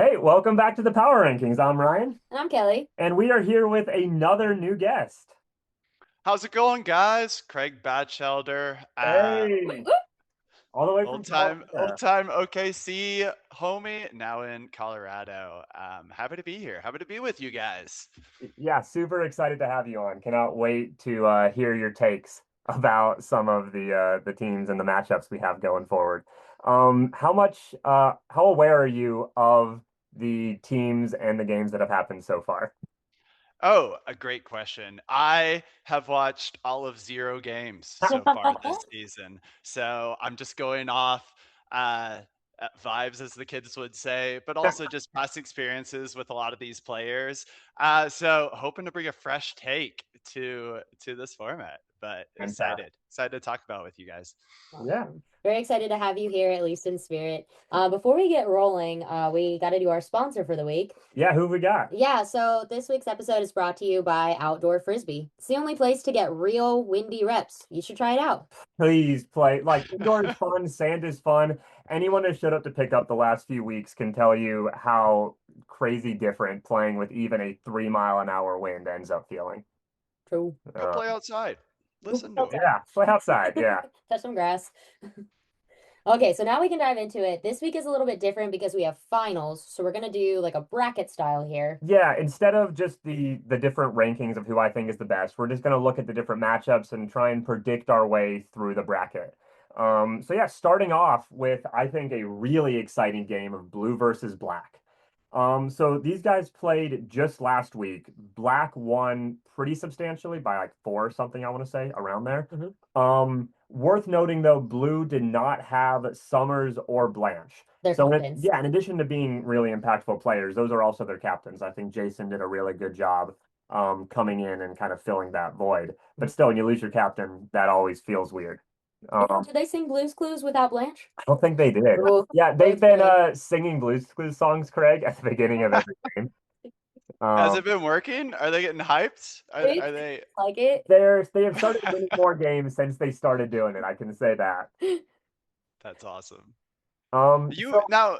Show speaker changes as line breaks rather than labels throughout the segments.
Hey, welcome back to the Power Rankings. I'm Ryan,
And I'm Kelly.
and we are here with another new guest.
How's it going, guys? Craig Batchelder,
Hey, all the way from
old time,
California.
old time OKC homie, now in Colorado. Happy to be here. Happy to be with you guys.
Yeah, super excited to have you on. Cannot wait to hear your takes about some of the teams and the matchups we have going forward. How aware are you of the teams and the games that have happened so far?
Oh, a great question. I have watched all of 0 games so far this season, so I'm just going off uh, vibes, as the kids would say, but also just past experiences with a lot of these players. So hoping to bring a fresh take to this format, but
Fantastic.
excited to talk about it with you guys.
Yeah.
Awesome. Very excited to have you here, at least in spirit. Before we get rolling, we got to do our sponsor for the week.
Yeah, who we got?
Yeah, so this week's episode is brought to you by Outdoor Frisbee. It's the only place to get real windy reps. You should try it out.
Please play. Like indoor is fun, sand is fun. Anyone who showed up to pick up the last few weeks can tell you how crazy different playing with even a 3 mile an hour wind ends up feeling.
True.
Go
Uh,
play outside.
Go
Listen to them.
outside.
yeah, play outside. Yeah.
Touch some grass. Okay, so now we can dive into it. This week is a little bit different because we have finals. So we're gonna do like a bracket style here.
Yeah, instead of just the different rankings of who I think is the best, we're just going to look at the different matchups and try and predict our way through the bracket. So yeah, starting off with I think a really exciting game of blue versus black. So these guys played just last week. Black won pretty substantially by like four or something, I want to say, around there.
Mhm.
Worth noting though, blue did not have Summers or Blanche.
They're
So
captains.
yeah, in addition to being really impactful players, those are also their captains. I think Jason did a really good job coming in and kind of filling that void. But
Mhm.
still, when you lose your captain, that always feels weird.
Yeah, did they sing Blue's Clues without Blanche?
I don't think they did.
Oh,
Yeah,
that
they've
was
been
good.
singing Blues Clues songs, Craig, at the beginning of every game.
Has
Um,
it been working? Are they getting hyped? Are
It
they?
like it.
they have started winning more games since they started doing it. I can say that.
That's awesome.
So
You now,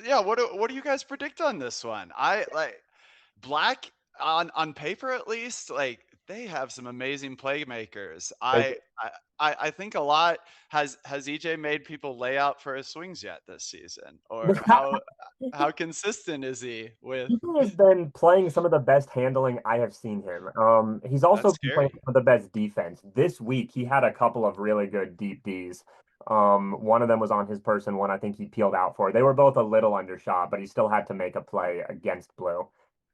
yeah. What do you guys predict on this one? I like Black on paper at least. Like they have some amazing playmakers.
they
I think a lot has EJ made people lay out for his swings yet this season,
he
or how consistent is he with?
has been playing some of the best handling I have seen him. He's also
That's
been playing
scary.
some of the best defense. This week, he had a couple of really good deep Ds. One of them was on his person, one I think he peeled out for. They were both a little undershot, but he still had to make a play against Blue.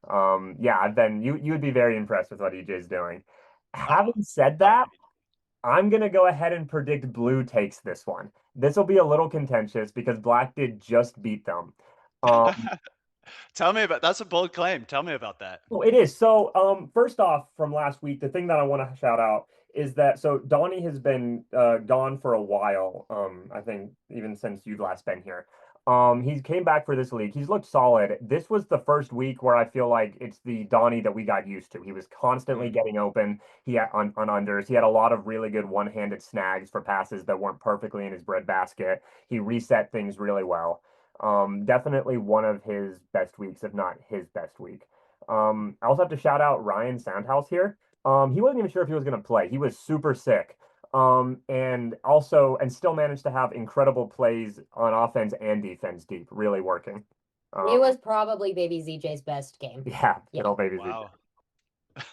Yeah, you would be very impressed with what EJ's doing.
Oh,
Having said
that would
that, I'm gonna go ahead and predict Blue takes this one. This will be a little contentious because Black did just beat them.
be.
Um,
Tell me about that's a bold claim. Tell me about that.
Well, it is. So, first off, from last week, the thing that I want to shout out is that Donnie has been gone for a while. I think even since you've last been here. He came back for this league. He's looked solid. This was the first week where I feel like it's the Donnie that we got used to. He was constantly
Mm.
getting open. He had on unders. He had a lot of really good one-handed snags for passes that weren't perfectly in his breadbasket. He reset things really well. Definitely one of his best weeks, if not his best week. I also have to shout out Ryan Soundhouse here. He wasn't even sure if he was going to play. He was super sick. And still managed to have incredible plays on offense and defense deep, really working.
It
Um,
was probably Baby ZJ's best game.
yeah, good
Yeah.
old baby Z.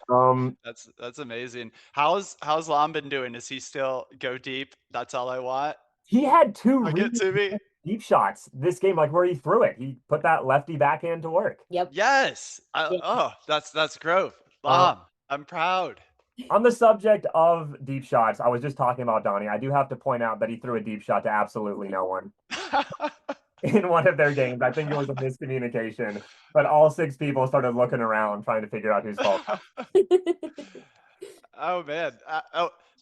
Wow. That's amazing. How's Lom been doing? Is he still go deep? That's all I want.
He had two
Hook it
really
to me.
deep shots this game, like where he threw it. He put that lefty backhand to work.
Yep.
Yes.
Yeah.
Oh, that's growth.
Uh,
Lom, I'm proud.
on the subject of deep shots, I was just talking about Donnie. I do have to point out that he threw a deep shot to absolutely no one in one of their games. I think it was a miscommunication, but all six people started looking around trying to figure out whose fault.
Oh man.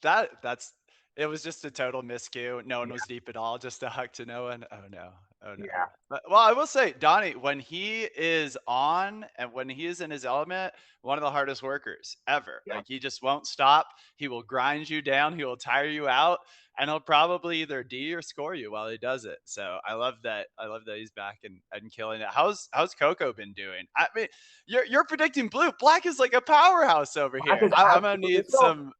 That's it was just a total miscue. No one was deep at all. Just a huck to no one. Oh no. Oh no.
Yeah.
Well, I will say, Donnie, when he is on and when he is in his element, one of the hardest workers ever.
Yeah.
Like he just won't stop. He will grind you down. He will tire you out, and he'll probably either D or score you while he does it. So I love that. I love that he's back and killing it. How's Coco been doing? I mean, you're predicting blue. Black is like a powerhouse over
Black
here.
is
I'm gonna
absolutely
need
so.
some.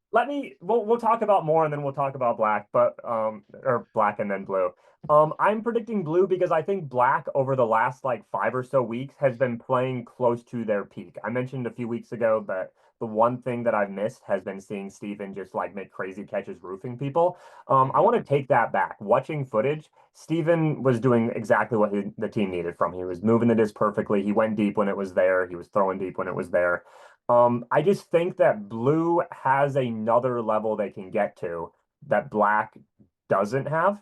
We'll talk about more and then we'll talk about black, but or black and then blue. I'm predicting blue because I think black over the last like 5 or so weeks has been playing close to their peak. I mentioned a few weeks ago that the one thing that I've missed has been seeing Steven just like make crazy catches roofing people. I want to take that back. Watching footage, Steven was doing exactly what the team needed from him. He was moving the disc perfectly. He went deep when it was there. He was throwing deep when it was there. I just think that blue has another level they can get to that black doesn't have.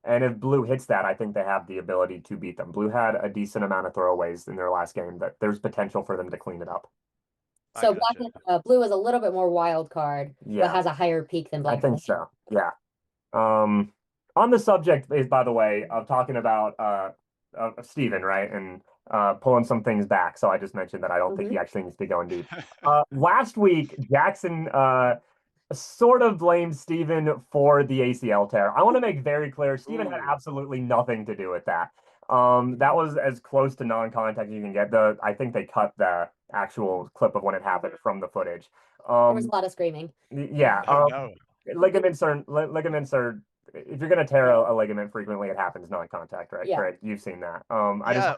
And if blue hits that, I think they have the ability to beat them. Blue had a decent amount of throwaways in their last game that there's potential for them to clean it up.
I
So
gotcha.
blue is a little bit more wild card, but
Yeah,
has a higher peak than
I
black.
think so. Yeah. Um, on the subject is, by the way, of talking about of Steven, right? And pulling some things back. So I just mentioned that I don't think he actually needs to be going deep. Last week, Jackson sort of blamed Steven for the ACL tear. I want to make very clear, Steven had
Ooh.
absolutely nothing to do with that. That was as close to non-contact as you can get. I think they cut the actual clip of when it happened from the footage.
There was a lot of screaming.
Yeah.
Oh no.
Ligaments are if you're gonna tear a ligament frequently, it happens non-contact, right?
Yeah.
Craig, you've seen that. I just
Yeah.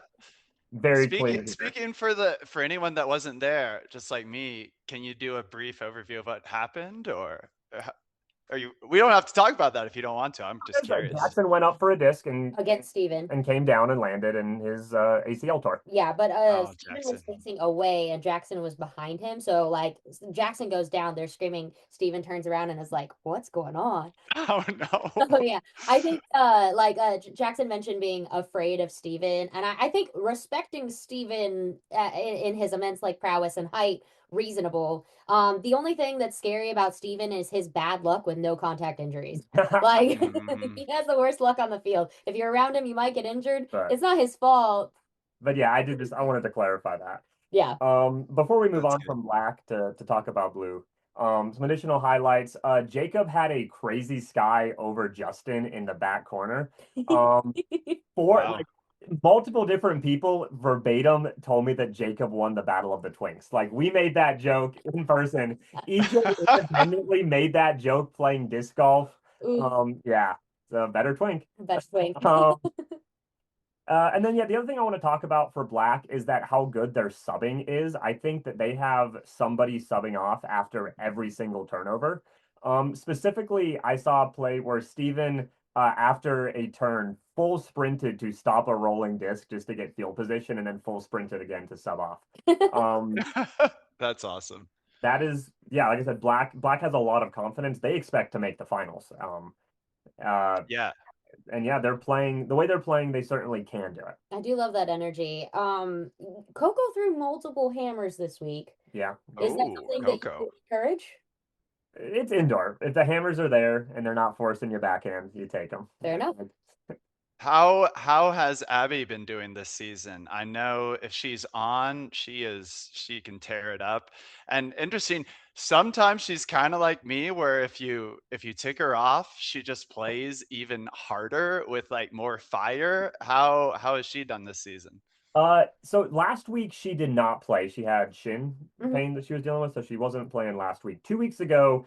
very clear
Speaking
here.
speaking for anyone that wasn't there, just like me, can you do a brief overview of what happened, or are you? We don't have to talk about that if you don't want to. I'm just curious.
Jackson went up for a disc
Against Steven.
and came down and landed in his ACL tore.
Yeah, but
Oh,
Steven was
Jackson.
facing away and Jackson was behind him. So like Jackson goes down, they're screaming. Steven turns around and is like, "What's going on?"
Oh no.
So yeah, I think Jackson mentioned being afraid of Steven, and I think respecting Steven in his immense like prowess and height, reasonable. The only thing that's scary about Steven is his bad luck with no contact injuries. Like
Mhm.
he has the worst luck on the field. If you're around him, you might get injured.
Right.
It's not his fault.
But yeah, I wanted to clarify that.
Yeah.
Before we move
That's
on
good.
from black to talk about blue, some additional highlights. Jacob had a crazy sky over Justin in the back corner. For
Wow.
like multiple different people verbatim told me that Jacob won the Battle of the Twinks. Like we made that joke in person. EJ independently made that joke playing disc golf.
Ooh,
Yeah, the better twink.
best twink.
And then, yeah, the other thing I want to talk about for Black is that how good their subbing is. I think that they have somebody subbing off after every single turnover. Specifically, I saw a play where Steven, after a turn, full sprinted to stop a rolling disc just to get field position and then full sprinted again to sub off. Um,
That's awesome.
that is, yeah, like I said, Black has a lot of confidence. They expect to make the finals.
Yeah.
And yeah, they're playing the way they're playing, they certainly can do it.
I do love that energy. Coco threw multiple hammers this week.
Yeah.
Is that
Oh,
something that you
Coco.
would encourage?
It's indoor. If the hammers are there and they're not forcing your backhand, you take them.
Fair enough.
How has Abby been doing this season? I know if she's on, she can tear it up. And interesting, sometimes she's kind of like me where if you take her off, she just plays even harder with like more fire. How has she done this season?
So last week she did not play. She had shin
Mhm.
pain that she was dealing with, so she wasn't playing last week. 2 weeks ago,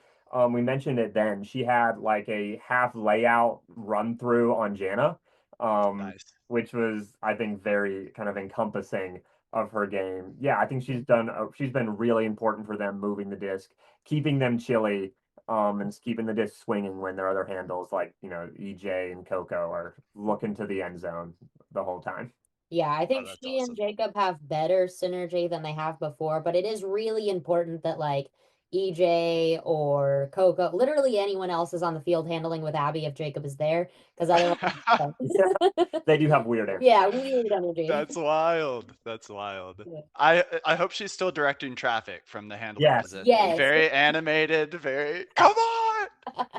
we mentioned it then. She had like a half layout run through on Jana,
Nice.
which was, I think, very kind of encompassing of her game. Yeah, I think she's been really important for them moving the disc, keeping them chilly, and keeping the disc swinging when their other handles like, EJ and Coco are looking to the end zone the whole time.
Yeah, I
Oh,
think
that's
she and
awesome.
Jacob have better synergy than they have before, but it is really important that like EJ or Coco, literally anyone else is on the field handling with Abby if Jacob is there, because otherwise,
They do have weird energy.
yeah, weird energy.
That's wild. That's wild.
Yeah.
I hope she's still directing traffic from the handler
Yes.
position.
Yes.
Very animated, very come on.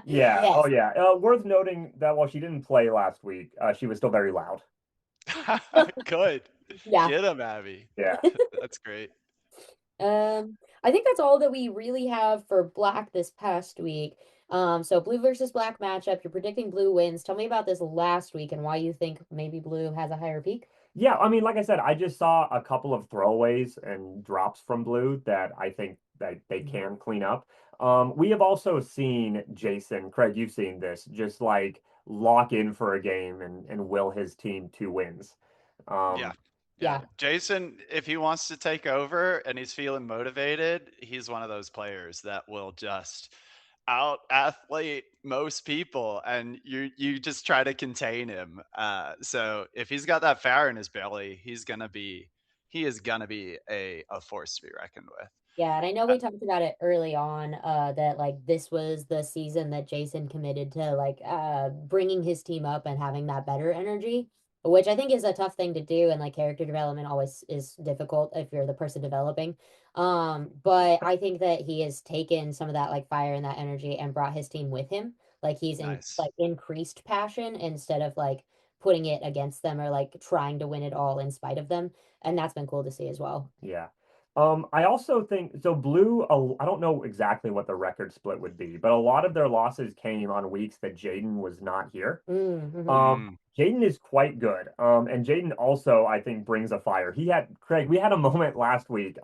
Yeah.
Yes.
Oh, yeah. Worth noting that while she didn't play last week, she was still very loud.
Good.
Yeah.
Get him, Abby.
Yeah.
That's great.
I think that's all that we really have for black this past week. So blue versus black matchup. You're predicting blue wins. Tell me about this last week and why you think maybe blue has a higher peak.
Yeah, I mean, like I said, I just saw a couple of throwaways and drops from Blue that I think that they
Mhm.
can clean up. We have also seen Jason, Craig, you've seen this, just like lock in for a game and will his team to wins.
Yeah.
Um,
Yeah.
Yeah.
Jason, if he wants to take over and he's feeling motivated, he's one of those players that will just out athlete most people, and you just try to contain him. So if he's got that fire in his belly, he is gonna be a force to be reckoned with.
Yeah, and I know
Uh,
we talked about it early on, that like this was the season that Jason committed to like bringing his team up and having that better energy, which I think is a tough thing to do, and like character development always is difficult if you're the person developing. But I think that he has taken some of that like fire and that energy and brought his team with him. Like he's in
nice.
like increased passion instead of like putting it against them or like trying to win it all in spite of them. And that's been cool to see as well.
yeah. I also think so. Blue, I don't know exactly what the record split would be, but a lot of their losses came on weeks that Jaden was not here.
Mm-hmm.
Um,
Mm,
Jaden is quite good. And Jaden also, I think, brings a fire. Craig, we had a moment last week,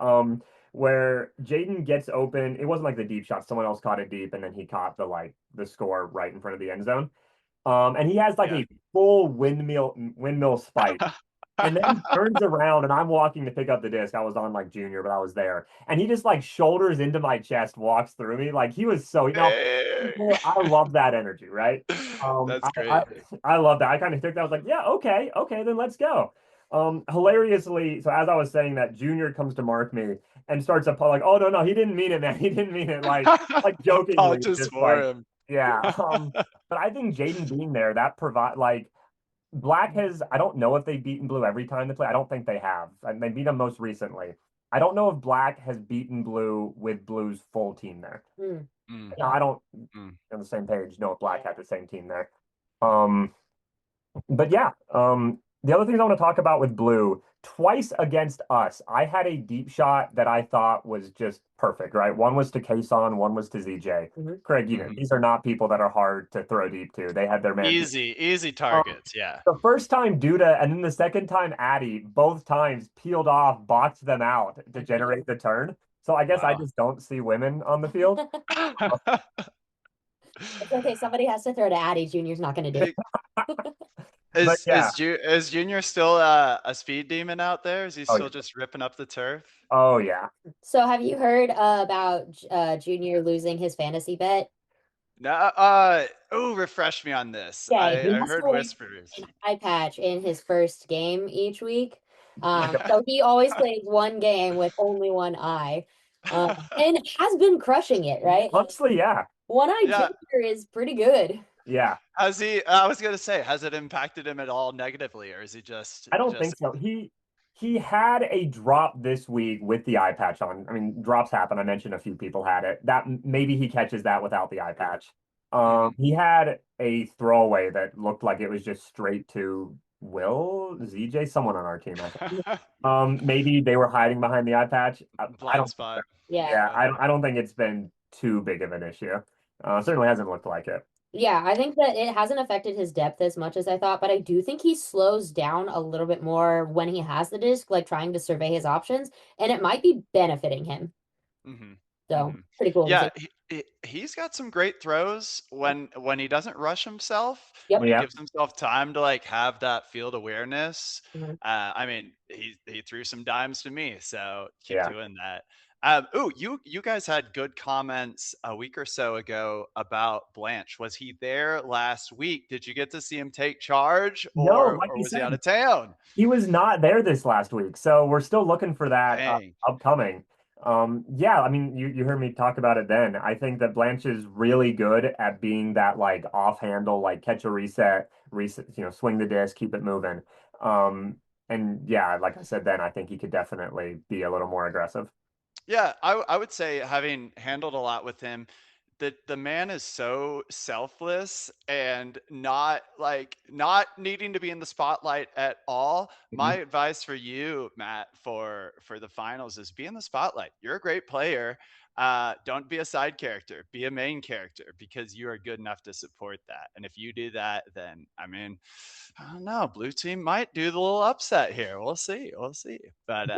where Jaden gets open. It wasn't like the deep shot. Someone else caught it deep, and then he caught the score right in front of the end zone. And he has like
yeah.
a full windmill spike. And then turns around and I'm walking to pick up the disc. I was on like junior, but I was there. And he just like shoulders into my chest, walks through me. Like he was so,
Hey.
I love that energy, right? Um,
That's
I, I,
great.
I love that. I kind of took that. I was like, yeah, okay, then let's go. Hilariously, so as I was saying that, Junior comes to mark me and starts up like, oh no, he didn't mean it, man. He didn't mean it like jokingly,
Apologies
just
for
like,
him.
yeah. But I think Jaden being there, that provide like Black has, I don't know if they've beaten Blue every time they play. I don't think they have. And they beat them most recently. I don't know if Black has beaten Blue with Blue's full team there.
Mm,
Mm,
No,
yeah.
I don't
mm.
on the same page know if Black had the same team there. Um, but yeah, the other things I want to talk about with Blue, twice against us, I had a deep shot that I thought was just perfect, right? One was to Kason, one was to ZJ.
Mhm.
Craig,
Mhm.
these are not people that are hard to throw deep to. They had their man beat.
Easy
Um,
targets. Yeah.
the first time Duda and then the second time Addy, both times peeled off, boxed them out to generate the turn. So I guess I
Wow.
just don't see women on the field.
It's okay. Somebody has to throw to Addy. Junior's not going to do it.
Hey,
But yeah,
is Junior still a speed demon out there? Is he
oh
still
yeah,
just ripping up the turf?
oh yeah.
So, have you heard about Junior losing his fantasy bet?
No, oh, refresh me on this.
Okay, he
I
has
heard
to wear
whispers.
an eye patch in his first game each week. So he always plays one game with only one eye, and has been crushing it, right? Like,
Honestly, yeah,
one eye
Yeah.
Junior is pretty good.
yeah.
I was gonna say, has it impacted him at all negatively, or is he
I don't
just
think so. He had a drop this week with the eye patch on. I mean, drops happen. I mentioned a few people had it. That maybe he catches that without the eye patch.
Mhm.
He had a throwaway that looked like it was just straight to Will ZJ, someone on our team, I think. Maybe they were hiding behind the eye patch. I
Blind
don't think so.
spot?
Yeah.
Yeah,
Yeah.
I don't think it's been too big of an issue. Certainly hasn't looked like it.
Yeah, I think that it hasn't affected his depth as much as I thought, but I do think he slows down a little bit more when he has the disc, like trying to survey his options, and it might be benefiting him.
Mhm.
So
Mhm.
pretty cool to
Yeah,
see.
he's got some great throws when he doesn't rush himself and
Yep.
he
Yeah.
gives himself time to like have that field awareness.
Mhm.
I mean, he threw some dimes to me, so keep
Yeah.
doing that. Oh, you guys had good comments a week or so ago about Blanche. Was he there last week? Did you get to see him take charge,
No, like
or
you
was he out
said,
of town?
he was not there this last week, so we're still looking for that
Dang.
upcoming. Yeah, I mean, you heard me talk about it then. I think that Blanche is really good at being that like off handle, like catch a reset, swing the disc, keep it moving. And yeah, like I said then, I think he could definitely be a little more aggressive.
Yeah, I would say having handled a lot with him, the man is so selfless and not needing to be in the spotlight at all. My
Mhm.
advice for you, Matt, for the finals is be in the spotlight. You're a great player. Don't be a side character. Be a main character because you are good enough to support that. And if you do that, then I mean, I don't know. Blue team might do the little upset here. We'll see. We'll see. But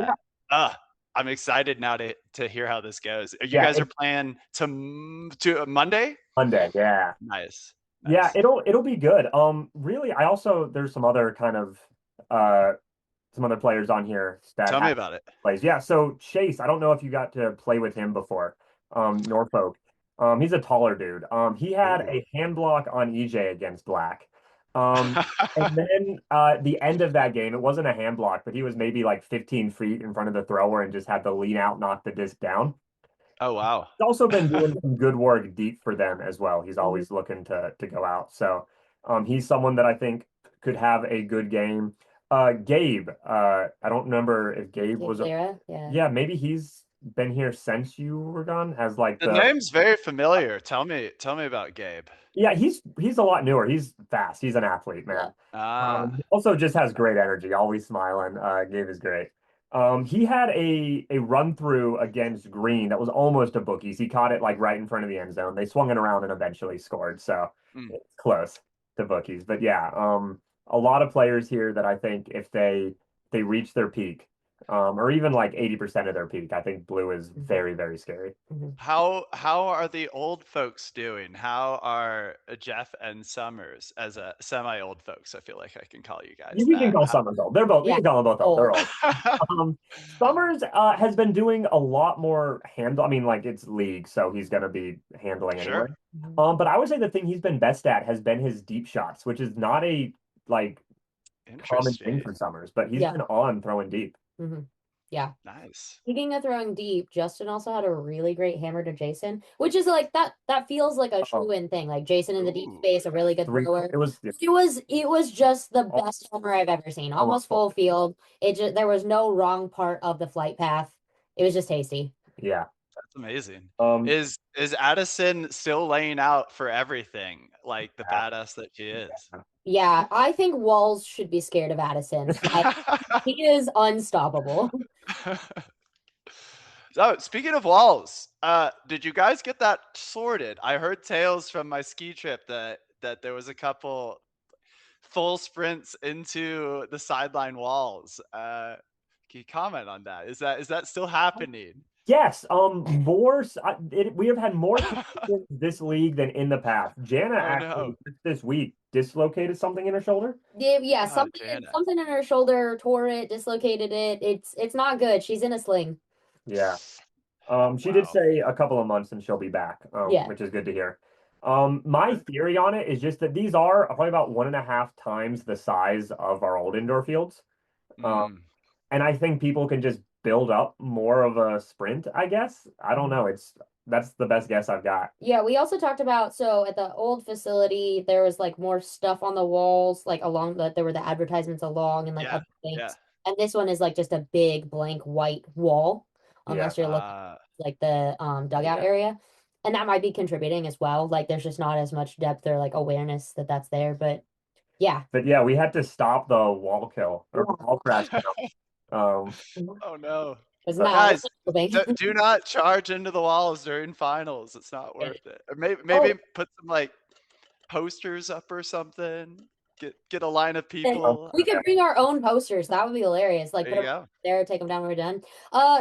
Yeah.
I'm excited now to hear how this goes. You
Yeah,
guys are
it's
playing to Monday?
Monday. Yeah.
Nice.
Yeah,
Nice.
it'll be good. Really, I also there's some other kind of uh some other players on here that
Tell me
have
about it.
plays. Yeah, so Chase, I don't know if you got to play with him before. Norfolk. He's a taller dude. He had
Ooh.
a hand block on EJ against Black. And then the end of that game, it wasn't a hand block, but he was maybe like 15 feet in front of the thrower and just had to lean out, knock the disc down.
Oh wow.
He's also been doing some good work deep for them as well. He's always looking to go out. So he's someone that I think could have a good game. Gabe, I don't remember if Gabe
Gabe
was
Lira, yeah.
yeah, maybe he's been here since you were gone as like
The
the
name's very familiar. Tell me about Gabe.
yeah, he's a lot newer. He's fast. He's an athlete,
Yeah.
man.
Ah.
Also just has great energy, always smiling. Gabe is great. He had a run through against Green that was almost a bookies. He caught it like right in front of the end zone. They swung it around and eventually scored. So
Mm.
it's close to bookies. But yeah, a lot of players here that I think if they reach their peak, or even like 80% of their peak, I think blue is very, very scary.
How are the old folks doing? How are Jeff and Summers as a semi old folks? I feel like I can call you guys
We can
that.
call Summers old. They're both. We
Yeah.
can call them both old. They're old.
How-
Summers has been doing a lot more handle. I mean, like it's league, so he's gonna be handling anyway.
Sure.
But I would say the thing he's been best at has been his deep shots, which is not a like common thing
Interesting.
for Summers, but he's
Yeah.
been on throwing deep.
Yeah.
Nice.
Speaking of throwing deep, Justin also had a really great hammer to Jason, which is like that feels like a
Oh,
shoe-in thing. Like Jason in the deep
Ooh.
space, a really good
three.
thrower.
It was
It was just the
Oh,
best hammer I've ever seen.
almost
Almost full field. It just there was no wrong part of the flight path. It was just tasty.
yeah.
That's amazing.
Um,
Is Addison still laying out for everything like the badass that she is?
Yeah, I think Walls should be scared of Addison. Like, he is unstoppable.
So speaking of walls, did you guys get that sorted? I heard tales from my ski trip that there was a couple full sprints into the sideline walls. Can you comment on that? Is that still happening?
yes. We have had more cases this league than in the past. Jana
Oh
actually
no.
this week dislocated something in her shoulder.
Yeah,
Oh,
something
Jana.
something in her shoulder, tore it, dislocated it. It's not good. She's in a sling.
Yeah. She did
Wow.
say a couple of months and she'll be back,
Yeah.
which is good to hear. My theory on it is just that these are probably about 1.5 times the size of our old indoor fields. Um,
Mm.
and I think people can just build up more of a sprint, I guess. I don't know. That's the best guess I've got.
Yeah, we also talked about so at the old facility there was like more stuff on the walls, like along there were the advertisements along and like
Yeah.
other things.
Yeah.
And this one is like just a big blank white wall,
Yeah.
unless you're looking like the dugout area. And that might be contributing as well. Like there's just not as much depth or like awareness that that's there, but yeah.
But yeah, we had to stop the wall kill or wall crash. Um,
Oh no.
It's
but-
not
Guys,
moving.
do not charge into the walls during finals. It's not worth it. Or maybe
Oh.
put some like posters up or something. Get a line of people.
We could bring our own posters. That would be hilarious. Like
There
put
you
them
go.
there, take them down when we're done.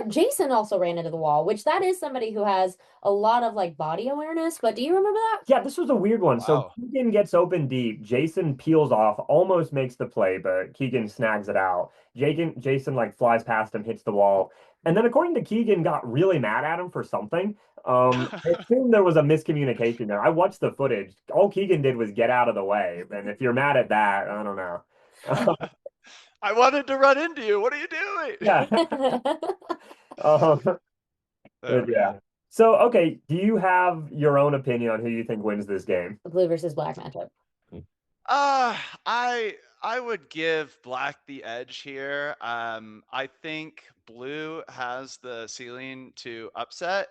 Jason also ran into the wall, which that is somebody who has a lot of like body awareness. But do you remember that?
Yeah, this was a weird one. So
Wow.
Keegan gets open deep. Jason peels off, almost makes the play, but Keegan snags it out. Jason like flies past him, hits the wall. And then according to Keegan, got really mad at him for something. I assume there was a miscommunication there. I watched the footage. All Keegan did was get out of the way. And if you're mad at that, I don't know.
I wanted to run into you. What are you doing?
Yeah.
Oh,
But yeah.
man.
So, okay, do you have your own opinion on who you think wins this game?
The blue versus black matchup.
I would give black the edge here. I think blue has the ceiling to upset.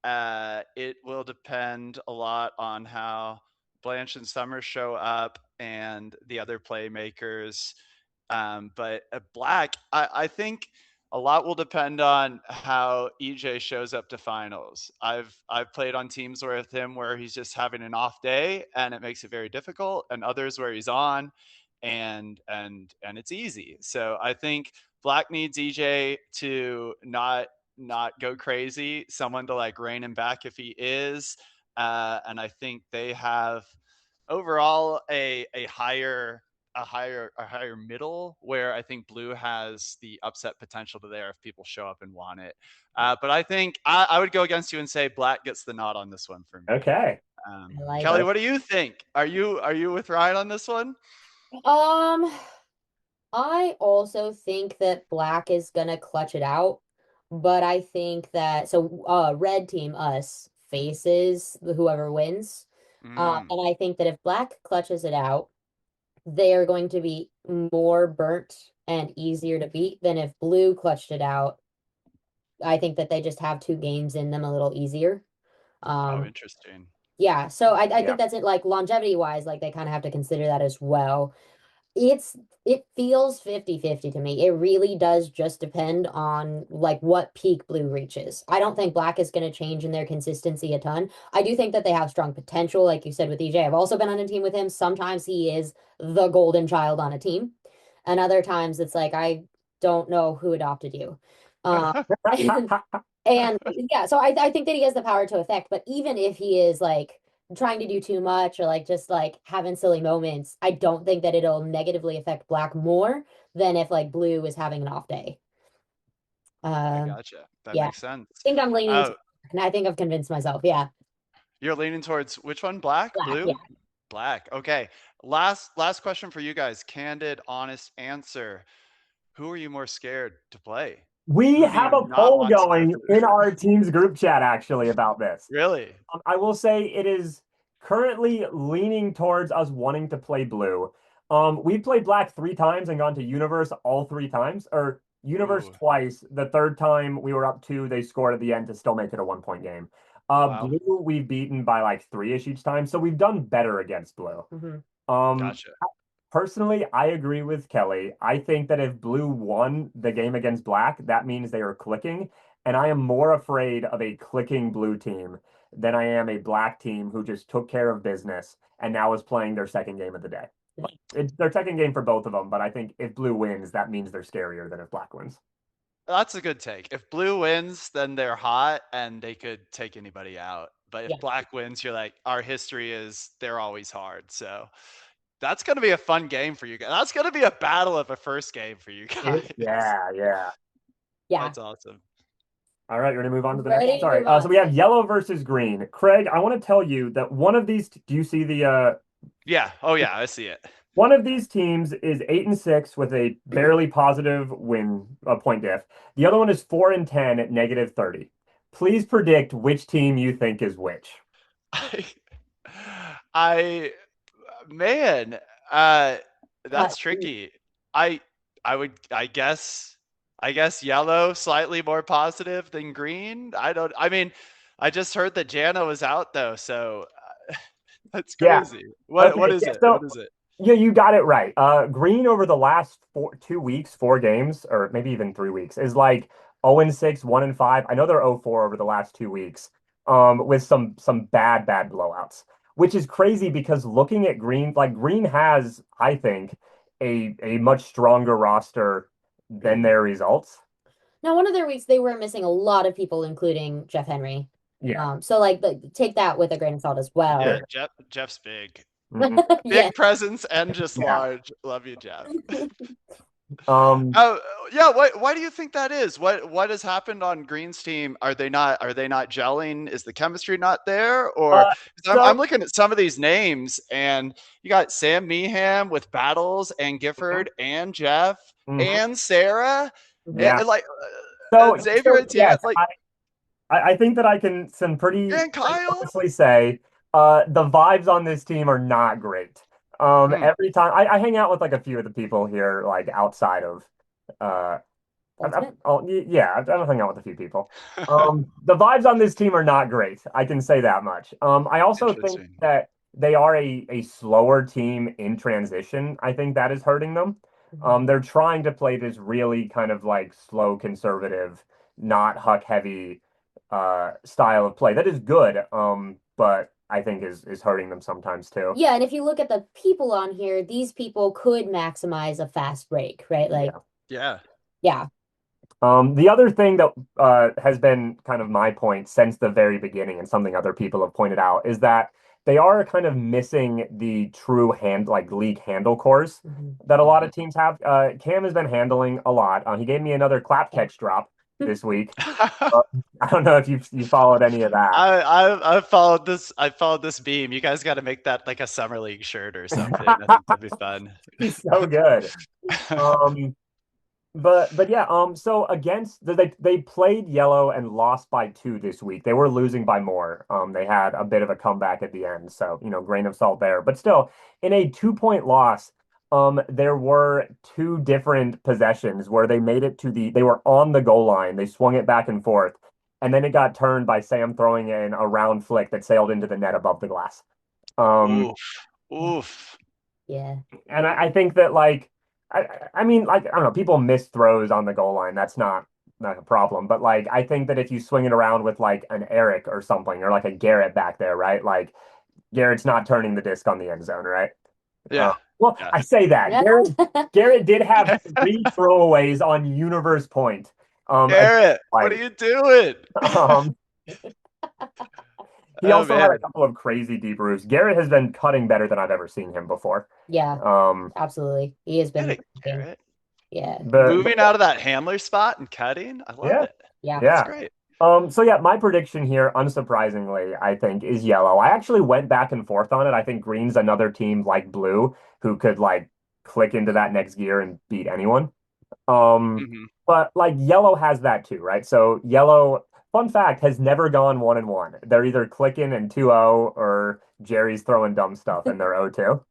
It will depend a lot on how Blanche and Summer show up and the other playmakers. But Black, I think a lot will depend on how EJ shows up to finals. I've played on teams with him where he's just having an off day and it makes it very difficult, and others where he's on and it's easy. So I think Black needs EJ to not go crazy, someone to like rein him back if he is. And I think they have overall a higher middle, where I think Blue has the upset potential to there if people show up and want it. But I think I would go against you and say Black gets the nod on this one for me.
Okay.
I like
Kelly,
it.
what do you think? Are you with Ryan on this one?
Um, I also think that Black is gonna clutch it out, but I think that red team us faces whoever wins.
Mm,
And I think that if Black clutches it out, they are going to be more burnt and easier to beat than if Blue clutched it out. I think that they just have two games in them a little easier.
oh,
Um,
interesting.
yeah, so I
Yeah.
think that's it, like longevity wise, like they kind of have to consider that as well. It feels 50-50 to me. It really does just depend on like what peak Blue reaches. I don't think Black is going to change in their consistency a ton. I do think that they have strong potential, like you said with EJ. I've also been on a team with him. Sometimes he is the golden child on a team, and other times it's like I don't know who adopted you. And, and yeah, so I think that he has the power to affect, but even if he is like trying to do too much or like just like having silly moments, I don't think that it'll negatively affect Black more than if like Blue is having an off day.
I
Um,
gotcha. That
yeah, I
makes sense.
think I'm leaning to,
Oh,
and I think I've convinced myself. Yeah,
you're leaning towards which one? Black,
Black. Yeah.
blue? Black. Okay. Last question for you guys. Candid, honest answer. Who are you more scared to play?
We
Who do
have
you
a
not
poll
want to go
going in
through?
our team's group chat actually about this.
Really?
I will say it is currently leaning towards us wanting to play blue. We played black 3 times and gone to Universe all 3 times, or Universe
Ooh,
twice. The third time we were up 2, they scored at the end to still make it a 1 point game.
wow.
Blue we've beaten by like 3-ish each time, so we've done better against blue.
Hmm.
Um,
Gotcha.
Personally, I agree with Kelly. I think that if Blue won the game against Black, that means they are clicking. And I am more afraid of a clicking Blue team than I am a Black team who just took care of business and now is playing their second game of the day. Like, it's their second game for both of them, but I think if Blue wins, that means they're scarier than if Black wins.
That's a good take. If blue wins, then they're hot and they could take anybody out. But
Yeah.
if black wins, you're like, our history is they're always hard. So that's going to be a fun game for you guys. That's going to be a battle of a first game for you guys.
Yeah, yeah.
Yeah.
That's awesome.
All right, ready to move on to the
Ready
next?
to
Sorry.
move on.
So we have yellow versus green. Craig, I want to tell you that one of these, do you see the
Yeah. Oh, yeah. I see it.
one of these teams is 8-6 with a barely positive win point diff. The other one is 4-10 at -30. Please predict which team you think is which.
I, I man, uh, that's tricky. I, I guess yellow slightly more positive than green. I mean, I just heard that Jana was out though, so that's
Yeah.
crazy. What
Okay.
is
Yeah.
it?
So
What is it?
yeah, you got it right. Green over the last 2 weeks, 4 games, or maybe even 3 weeks, is like 0-6, 1-5. I know they're 0-4 over the last 2 weeks, with some bad blowouts, which is crazy because looking at Green, like Green has, I think, a much stronger roster than their results.
Now, one of their weeks they were missing a lot of people, including Jeff Henry.
Yeah.
So like take that with a grain of salt as well.
Yeah, Jeff's big.
Mhm.
Yeah.
Big presence and just
Yeah.
large. Love you, Jeff.
Um,
Oh yeah, why do you think that is? What has happened on Green's team? Are they not gelling? Is the chemistry not there? Or
uh,
'cause I'm
so
looking at some of these names and you got Sam Meeham with Battles and Gifford and Jeff
mhm.
and Sarah
Yeah.
and like Xavier
So
Etienne,
yes,
like
I think that I can some pretty
and Kyle.
honestly say the vibes on this team are not great.
Hmm.
Every time I hang out with like a few of the people here, like outside of uh
Ultimate.
Yeah, I've hung out with a few people. The vibes on this team are not great. I can say that much. I also think
Interesting.
that they are a slower team in transition. I think that is hurting them. They're trying to play this really kind of like slow, conservative, not huck heavy style of play. That is good. But I think is hurting them sometimes too.
Yeah, and if you look at the people on here, these people could maximize a fast break, right? Like,
Yeah.
Yeah.
yeah.
The other thing that has been kind of my point since the very beginning, and something other people have pointed out, is that they are kind of missing the true like league handle cores that a lot of teams have. Cam has been handling a lot. He gave me another clap catch drop this week. Uh, I don't know if you followed any of that.
I've followed this. I followed this beam. You guys got to make that like a summer league shirt or something. I think that'd be fun.
He's so good. Um, but yeah, so against they played yellow and lost by 2 this week. They were losing by more. They had a bit of a comeback at the end, so grain of salt there. But still, in a 2-point loss, there were 2 different possessions where they were on the goal line. They swung it back and forth, and then it got turned by Sam throwing in a round flick that sailed into the net above the glass.
Oof. Oof.
Yeah.
And I think that like I mean like I don't know, people miss throws on the goal line. That's not a problem. But like I think that if you swing it around with like an Eric or something or like a Garrett back there, right? Like Garrett's not turning the disc on the end zone, right?
Yeah.
Well,
Yeah.
I say that. Garrett did have 3 throwaways on Universe Point.
Garrett, what are
Like,
you doing?
um, he
Oh
also had a
man.
couple of crazy deep roofs. Garrett has been cutting better than I've ever seen him before.
Yeah,
Um,
absolutely. He has
Get
been
it,
working.
Garrett.
Yeah.
but
Moving out of that Handler spot and cutting. I love
yeah,
it.
Yeah.
That's
yeah.
great.
So yeah, my prediction here, unsurprisingly, I think is yellow. I actually went back and forth on it. I think green's another team like blue who could like click into that next gear and beat anyone.
Hmm.
But like yellow has that too, right? So yellow, fun fact, has never gone 1-1. They're either clicking and 2-0 or Jerry's throwing dumb stuff and they're 0-2.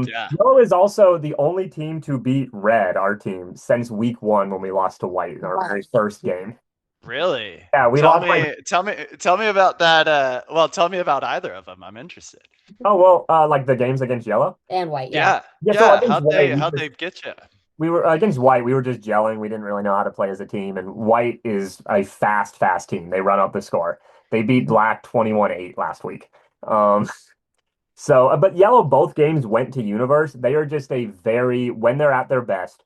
Yeah.
Yellow is also the only team to beat red, our team, since week 1 when we lost to white in our very first game.
Really?
Yeah, we
Tell
lost like
me, tell me about that. Well, tell me about either of them. I'm interested.
oh well, like the games against yellow.
And white. Yeah.
Yeah.
Yeah, so
Yeah.
against white,
How'd they get you?
we were against white. We were just gelling. We didn't really know how to play as a team. And white is a fast team. They run up the score. They beat black 21-8 last week. Um, but yellow, both games went to universe. They are just when they're at their best,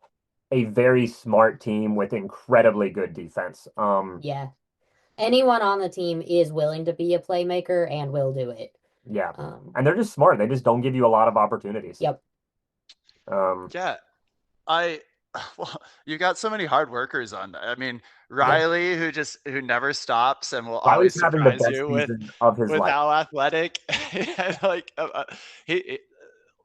a very smart team with incredibly good defense.
Yeah. Anyone on the team is willing to be a playmaker and will do it.
Yeah, and they're just smart. They just don't give you a lot of opportunities.
Yep.
Yeah. I well, you got so many hard workers on. I mean,
Yeah.
Riley, who never stops and will
Riley's
always
having the
surprise
best
you
season of his
with
life.
how athletic and like he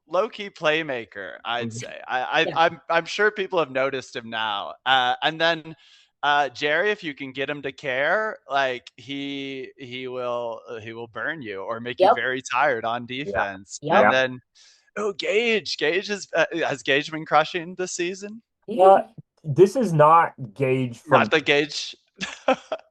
low key playmaker. I'd say.
Yeah.
I'm sure people have noticed him now. And then Jerry, if you can get him to care, like he will burn you or make you
Yep.
very tired on
Yeah.
defense.
Yep.
And then oh, Gage. Gage has Gage been crushing this season?
This is not Gage from
Not the Gage,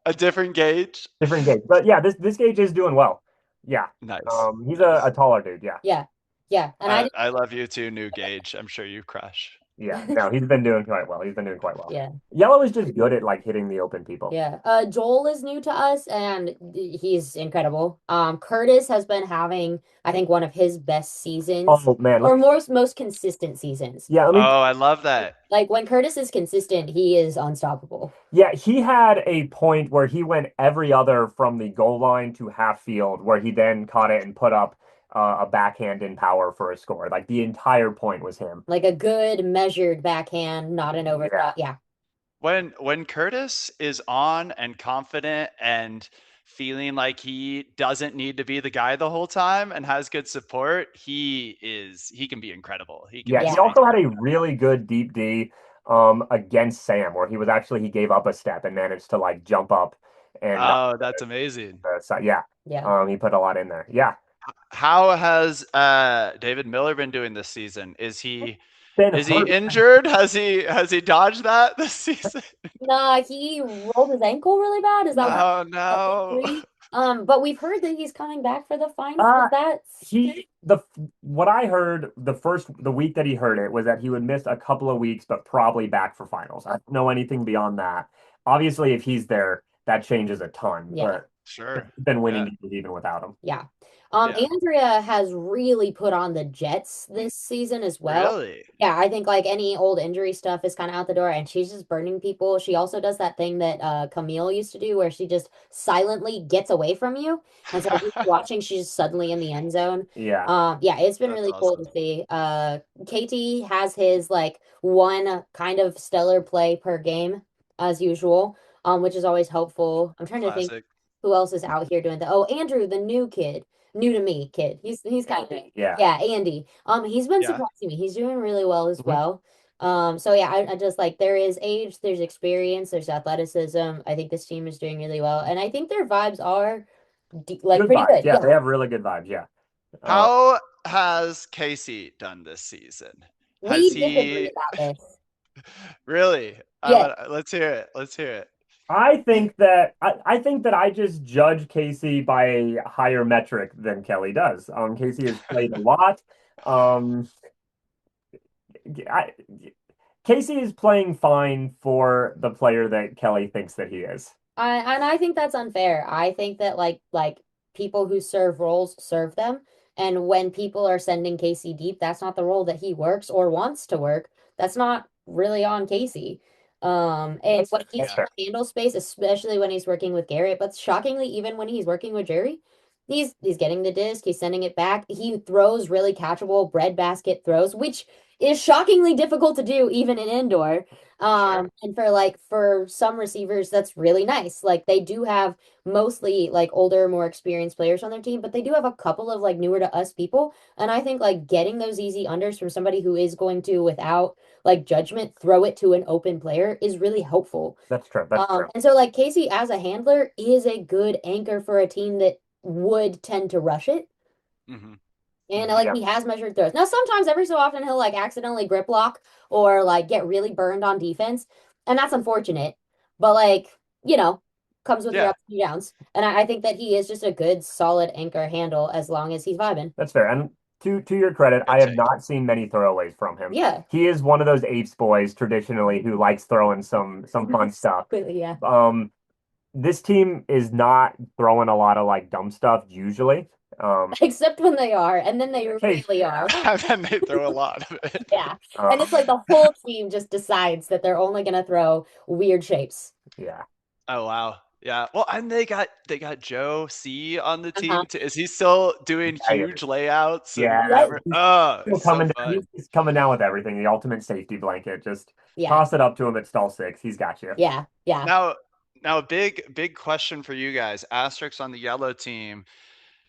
a different Gage.
different Gage, but yeah, this Gage is doing well. Yeah,
Nice.
he's
Nice.
a taller dude. Yeah,
Yeah. Yeah. And
I love you too, new Gage. I'm sure you crush.
yeah. No, he's been doing quite well. He's been doing quite well.
yeah.
Yellow is just good at like hitting the open people.
Yeah. Joel is new to us and he's incredible. Curtis has been having, I think, one of his best seasons
Oh man,
or most consistent seasons.
yeah.
Oh, I love that.
Like when Curtis is consistent, he is unstoppable.
Yeah, he had a point where he went every other from the goal line to half field, where he then caught it and put up a backhand in power for a score. Like the entire point was him.
Like a good measured backhand, not an overthrow. Yeah.
When Curtis is on and confident and feeling like he doesn't need to be the guy the whole time and has good support, he can be incredible. He
Yeah, he also had a really good deep D against Sam, where he gave up a step and managed to like jump up and
oh, that's amazing.
so yeah.
Yeah.
He put a lot in there. Yeah.
How has David Miller been doing this season? Is he
been
Is he
hurt.
injured? Has he dodged that this season?
Nah, he rolled his ankle really bad. Is that what
Oh
that
no.
injury? But we've heard that he's coming back for the final.
Uh,
Is that
what I heard the week that he heard it was that he would miss a couple of weeks, but probably back for finals. I don't know anything beyond that. Obviously, if he's there, that changes a ton.
Yeah.
But
Sure.
he's been winning
Yeah.
games even without him.
Yeah.
Yeah.
Andrea has really put on the Jets this season as well.
Really?
Yeah, I think like any old injury stuff is kind of out the door, and she's just burning people. She also does that thing that Camille used to do, where she just silently gets away from you, and so you're watching, she's just suddenly in the end zone.
Yeah.
Yeah, it's been
That's
really cool to
awesome.
see. KT has his like one kind of stellar play per game as usual, which is always helpful. I'm trying to think
Classic.
who else is out here doing that. Oh, Andrew, the new kid, new to me kid. He's kind of
Andy, yeah.
yeah, Andy. He's been
Yeah.
surprising me. He's doing really well as
Mhm.
well. So yeah, I just like there is age, there's experience, there's athleticism. I think this team is doing really well, and I think their vibes are like
Good
pretty
vibes.
good.
Yeah,
Yeah,
they have really good vibes. Yeah. Uh,
How has Casey done this season? Has
we disagree
he
about this.
really?
Yeah,
Let's hear it. Let's hear it.
I think that I just judge Casey by a higher metric than Kelly does. Casey has played a lot. Um, I, Casey is playing fine for the player that Kelly thinks that he is.
I think that's unfair. I think that like people who serve roles serve them, and when people are sending Casey deep, that's not the role that he works or wants to work. That's not really on Casey. And when he's
That's
in
fair.
the handle space, especially when he's working with Garrett, but shockingly, even when he's working with Jerry, he's getting the disc, he's sending it back. He throws really catchable breadbasket throws, which is shockingly difficult to do even in indoor.
Sure.
And for some receivers, that's really nice. Like they do have mostly like older, more experienced players on their team, but they do have a couple of like newer to us people. And I think like getting those easy unders from somebody who is going to, without like judgment, throw it to an open player is really helpful.
That's true. That's true.
And so like Casey as a handler is a good anchor for a team that would tend to rush it.
Hmm.
And
Hmm.
like
Yeah.
he has measured throws. Now, sometimes every so often he'll like accidentally grip lock or like get really burned on defense. And that's unfortunate. But like, comes with your
Yeah.
ups and downs. And I think that he is just a good, solid anchor handle as long as he's vibing.
That's fair. And to your credit, I
Good
have
take.
not seen many throwaways from him.
Yeah.
He is one of those apes boys traditionally who likes throwing some fun stuff.
Completely, yeah.
This team is not throwing a lot of like dumb stuff usually.
Except when they are, and then they
Okay.
really are.
And then they throw a lot of it.
Yeah. And it's like
um,
the whole team just decides that they're only gonna throw weird shapes.
yeah.
Oh wow. Yeah. Well, and they got Joe C on the
Uh-huh.
team too. Is he still doing
Yeah,
huge layouts and
yeah.
whatever?
He's
Oh,
still
it's so
coming down.
fun.
He's coming down with everything. The ultimate safety blanket. Just
Yeah.
toss it up to him at stall 6. He's got you.
Yeah. Yeah.
Now a big question for you guys. Asterisks on the yellow team.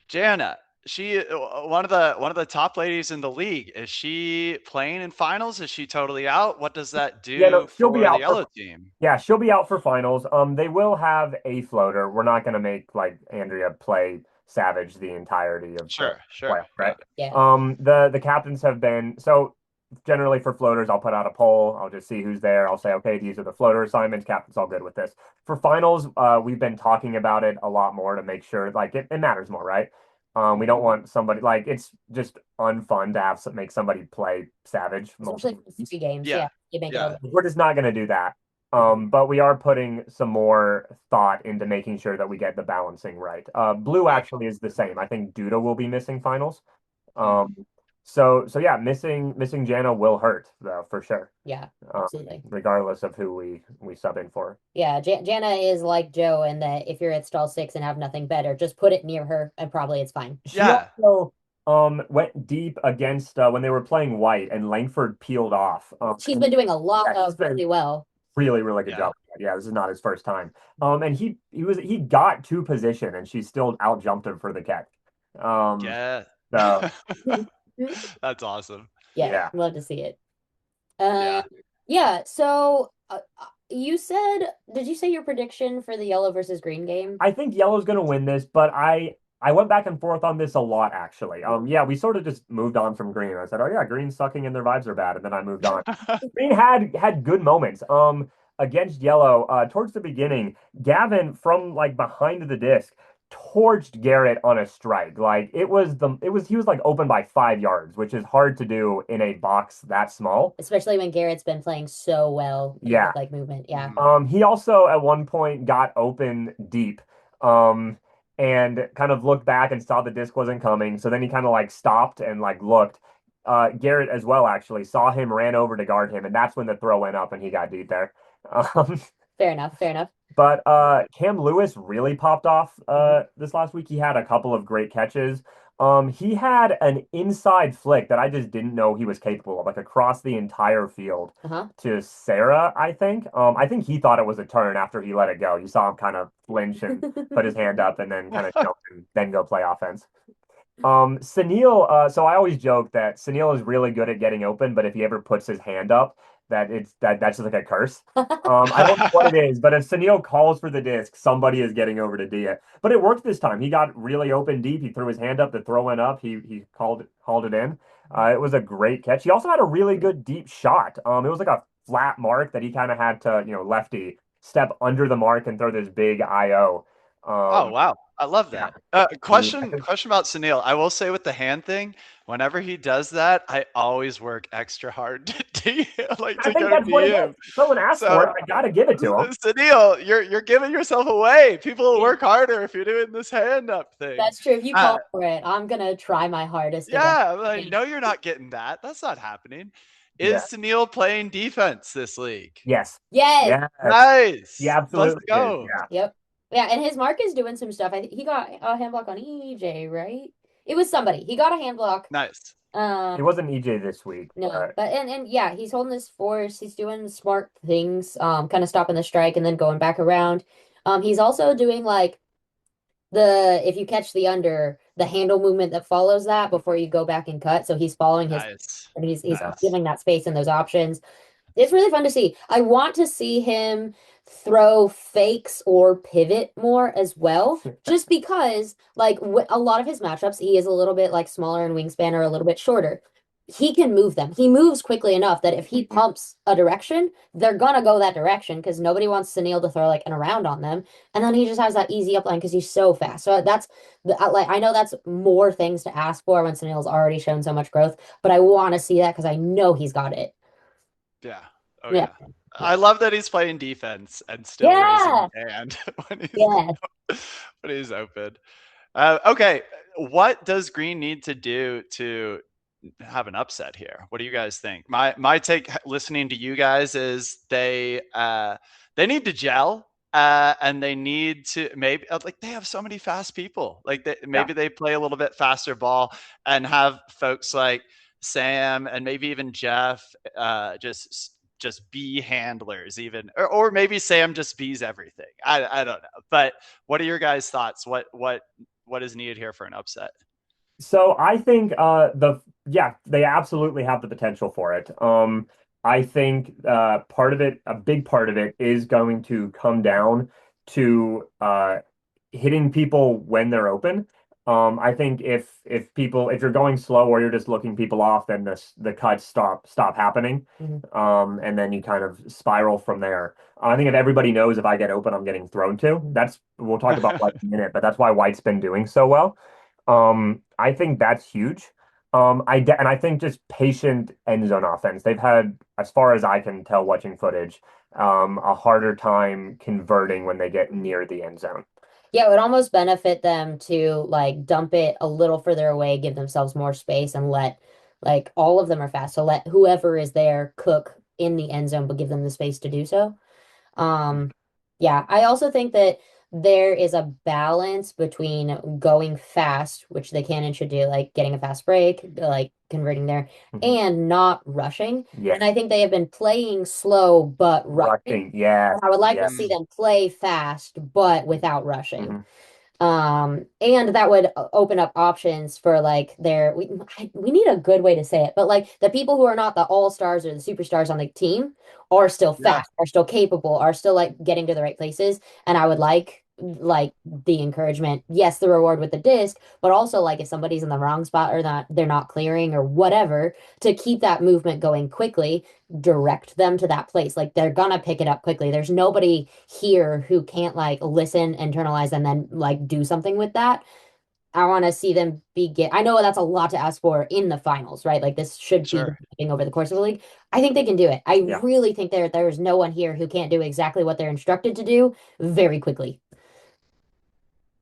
Jana, she one of the top ladies in the league. Is she playing in finals? Is she totally out? What does that
Yeah, no,
do
she'll be
for the
out
yellow
for
team?
yeah, she'll be out for finals. They will have a floater. We're not gonna make like Andrea play Savage the entirety of the
Sure.
playoff, right?
Got it.
Yeah.
The captains have been so generally for floaters, I'll put out a poll. I'll just see who's there. I'll say, okay, these are the floater assignments. Captain's all good with this. For finals, we've been talking about it a lot more to make sure like it matters more, right? We don't want somebody like it's just unfun to have make somebody play Savage
Especially
multiple
for 3 games.
Yeah.
Yeah. You make it
Yeah.
over.
we're just not going to do that. But we are putting some more thought into making sure that we get the balancing right. Blue actually is the same. I think Duda will be missing finals. So yeah, missing Jana will hurt though for sure.
Yeah, absolutely.
Regardless of who we sub in for.
Yeah, Jana is like Joe in that if you're at stall 6 and have nothing better, just put it near her and probably it's fine.
She
Yeah.
also went deep against when they were playing white and Langford peeled off.
She's been doing a lot
yeah, he's
of
been-
really well.
really good
Yeah.
job. Yeah, this is not his first time. And he got to position and she still out jumped him for the catch.
Yeah.
So
That's awesome.
Yeah,
Yeah.
love to see it.
Yeah.
Yeah, so did you say your prediction for the yellow versus green game?
I think yellow's gonna win this, but I I went back and forth on this a lot, actually. Yeah, we sort of just moved on from Green. I said, "Oh yeah, Green's sucking and their vibes are bad," and then I moved on. Green had good moments. Against Yellow, towards the beginning, Gavin from like behind the disc torched Garrett on a strike. Like he was like open by 5 yards, which is hard to do in a box that small.
Especially when Garrett's been playing so well in
Yeah.
his like movement. Yeah.
He also at one point got open deep, um, and kind of looked back and saw the disc wasn't coming. So then he kind of like stopped and like looked. Garrett as well actually saw him, ran over to guard him, and that's when the throw went up and he got deep there. Um,
Fair enough. Fair enough.
but Cam Lewis really popped off this last week. He had a couple of great catches. He had an inside flick that I just didn't know he was capable of, like across the entire field
Uh-huh.
to Sarah, I think. I think he thought it was a turn after he let it go. You saw him kind of flinch and put his hand up and then kind of jump and then go play offense. Sunil, so I always joke that Sunil is really good at getting open, but if he ever puts his hand up, that's just like a curse. I don't know what it is, but if Sunil calls for the disc, somebody is getting over to D it. But it worked this time. He got really open deep. He threw his hand up, the throw went up. He called it in. It was a great catch. He also had a really good deep shot. It was like a flat mark that he kind of had to, lefty step under the mark and throw this big IO.
Oh wow, I love
Yeah.
that. Question about Sunil. I will say with the hand thing, whenever he does that, I always work extra hard to like
I
to
think
go
that's what it
DM.
is. Someone asked
So
for it. I gotta give it to him.
Sunil, you're giving yourself away. People will work harder if you're doing this hand up thing.
That's true. If you
Uh,
call for it, I'm gonna try my hardest to get
yeah, like,
it.
no, you're not getting that. That's not happening.
Yeah.
Is Sunil playing defense this league?
Yes.
Yes.
Yes.
Nice.
He
Let's
absolutely is.
go.
Yeah.
Yep. Yeah, and his mark is doing some stuff. I think he got a hand block on EJ, right? It was somebody. He got a hand block.
Nice.
It wasn't EJ this week.
No, but and yeah, he's holding his force. He's doing smart things, kind of stopping the strike and then going back around. He's also doing like if you catch the under, the handle movement that follows that before you go back and cut. So he's following his
Nice.
and he's
Nice.
giving that space and those options. It's really fun to see. I want to see him throw fakes or pivot more as well, just because like a lot of his matchups, he is a little bit like smaller in wingspan or a little bit shorter. He can move them. He moves quickly enough that if he pumps a direction, they're gonna go that direction because nobody wants Sunil to throw like an around on them. And then he just has that easy upline because he's so fast. So that's like I know that's more things to ask for when Sunil's already shown so much growth, but I want to see that because I know he's got it.
Yeah. Oh
Yeah.
yeah. I love that he's playing defense and still
Yeah.
raising his hand when he's
Yes.
when he's open. Okay, what does Green need to do to have an upset here? What do you guys think? My take listening to you guys is they need to gel. And they need to maybe like they have so many fast people. Like maybe they play a little bit faster ball and have folks like Sam and maybe even Jeff just be handlers even or maybe Sam just bees everything. I don't know. But what are your guys' thoughts? What is needed here for an upset?
So I think they absolutely have the potential for it. I think a big part of it is going to come down to hitting people when they're open. I think if you're going slow or you're just looking people off, then the cuts stop happening. And then you kind of spiral from there. I think if everybody knows if I get open, I'm getting thrown to. We'll talk about White in a minute, but that's why White's been doing so well. I think that's huge. And I think just patient end zone offense. They've had, as far as I can tell, watching footage, a harder time converting when they get near the end zone.
Yeah, it would almost benefit them to like dump it a little further away, give themselves more space, and let like all of them are fast. So let whoever is there cook in the end zone, but give them the space to do so. Yeah, I also think that there is a balance between going fast, which they can and should do, like getting a fast break, like converting there, and not rushing.
Yeah.
And I think they have been playing slow but rushing.
Yeah.
I would like to see them play fast but without rushing. And that would open up options for like we need a good way to say it, but like the people who are not the all-stars or the superstars on the team are still fast, are still capable, are still like getting to the right places. And I would like like the encouragement, yes, the reward with the disc, but also like if somebody's in the wrong spot or not, they're not clearing or whatever, to keep that movement going quickly, direct them to that place. Like they're gonna pick it up quickly. There's nobody here who can't like listen, internalize, and then like do something with that. I want to see them begin. I know that's a lot to ask for in the finals, right? Like this should be
Sure.
happening over the course of the league. I think they can do it. I
Yeah.
really think there's no one here who can't do exactly what they're instructed to do very quickly.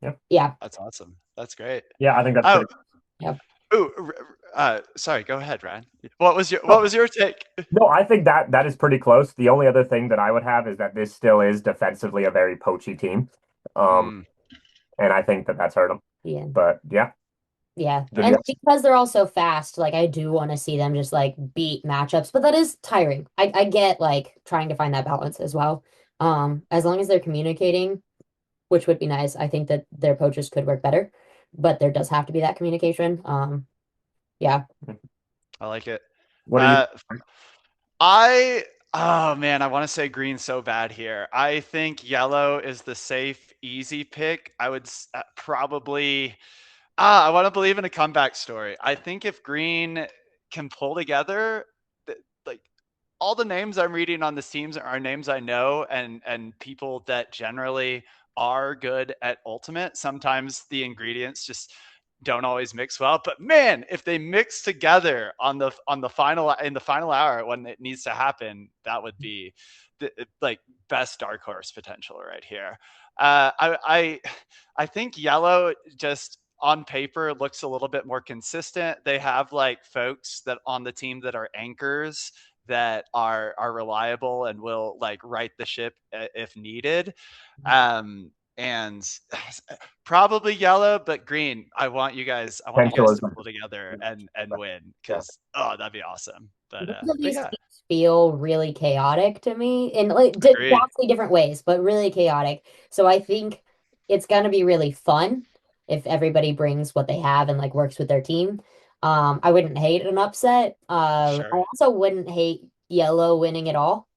Yeah.
Yeah.
That's awesome. That's great.
Yeah, I think that's
Oh,
pretty.
Yeah.
ooh, sorry. Go ahead, Ryan. What was your take?
No, I think that is pretty close. The only other thing that I would have is that this still is defensively a very poachy team.
Mm,
And I think that that's hurt them.
Yeah.
But yeah,
Yeah.
good
And
guess.
because they're all so fast, like I do want to see them just like beat matchups, but that is tiring. I get like trying to find that balance as well. As long as they're communicating, which would be nice, I think that their poachers could work better, but there does have to be that communication. Yeah.
I like it.
What are
Uh,
you?
oh man, I want to say green so bad here. I think yellow is the safe, easy pick. I would probably. I want to believe in a comeback story. I think if green can pull together, like all the names I'm reading on this teams are names I know and people that generally are good at ultimate. Sometimes the ingredients just don't always mix well, but man, if they mix together on the final in the final hour when it needs to happen, that would be the like best dark horse potential right here. I think yellow just on paper looks a little bit more consistent. They have like folks that on the team that are anchors that are reliable and will like right the ship if needed. And probably yellow, but green. I want you guys
Potential is
to pull together and win
yeah.
because oh, that'd be awesome.
Both of
But
these
yeah,
teams feel really chaotic to me in like
agreed.
vastly different ways, but really chaotic. So I think it's gonna be really fun if everybody brings what they have and like works with their team. I wouldn't hate an upset. I
Sure.
also wouldn't hate yellow winning it all.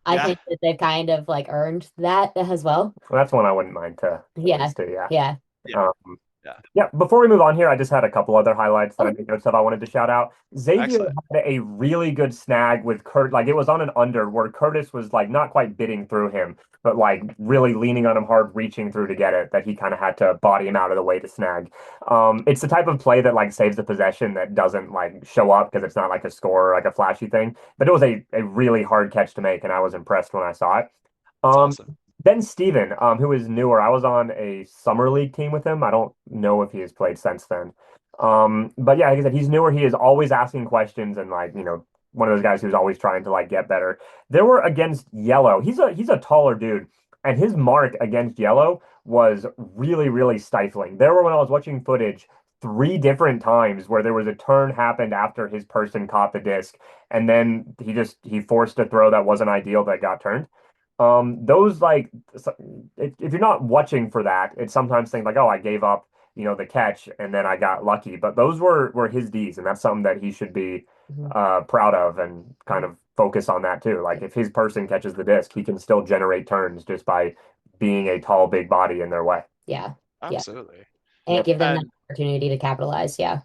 I
Yeah.
think that they've kind of like earned that as well.
Well, that's one I wouldn't mind to
Yeah,
lose to, yeah.
yeah.
Yeah.
Um,
Yeah.
yeah, before we move on here, I just had a couple other highlights that I
Oh,
made notes of I wanted to shout out. Xavier
Excellent.
had a really good snag with Kurt, like it was on an under where Curtis was like not quite bidding through him, but like really leaning on him hard, reaching through to get it, that he kind of had to body him out of the way to snag. It's the type of play that like saves the possession that doesn't like show up because it's not like a score or like a flashy thing. But it was a really hard catch to make, and I was impressed when I saw it.
That's
Um,
awesome.
Ben Steven, who is newer, I was on a summer league team with him. I don't know if he has played since then. But yeah, like I said, he's newer. He is always asking questions and like, one of those guys who's always trying to like get better. There were against Yellow. He's a taller dude, and his mark against Yellow was really, really stifling. There were when I was watching footage, three different times where there was a turn happened after his person caught the disc, and then he forced a throw that wasn't ideal that got turned. Those like if you're not watching for that, it's sometimes things like, oh, I gave up, the catch and then I got lucky. But those were his D's, and that's something that he should be
mhm.
proud of and kind of focus on that too. Like if his person catches the disc, he can still generate turns just by being a tall, big body in their way.
Yeah, yeah.
Absolutely.
And give them that
And
opportunity to capitalize. Yeah.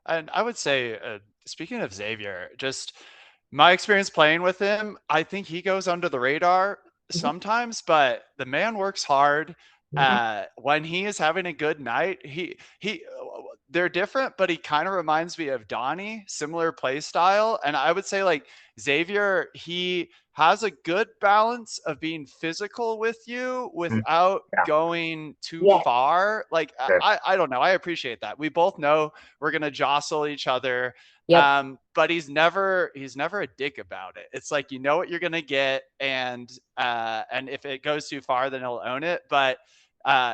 and I would say, speaking of Xavier, just my experience playing with him, I think he goes under the radar
Mhm.
sometimes, but the man works hard.
Mhm.
When he is having a good night, they're different, but he kind of reminds me of Donnie, similar play style. And I would say like Xavier, he has a good balance of being physical with you
Mm,
without
yeah,
going too
Yeah.
far. Like
good.
I don't know. I appreciate that. We both know we're gonna jostle each other.
Yep.
But he's never a dick about it. It's like you know what you're gonna get, and if it goes too far, then he'll own it. But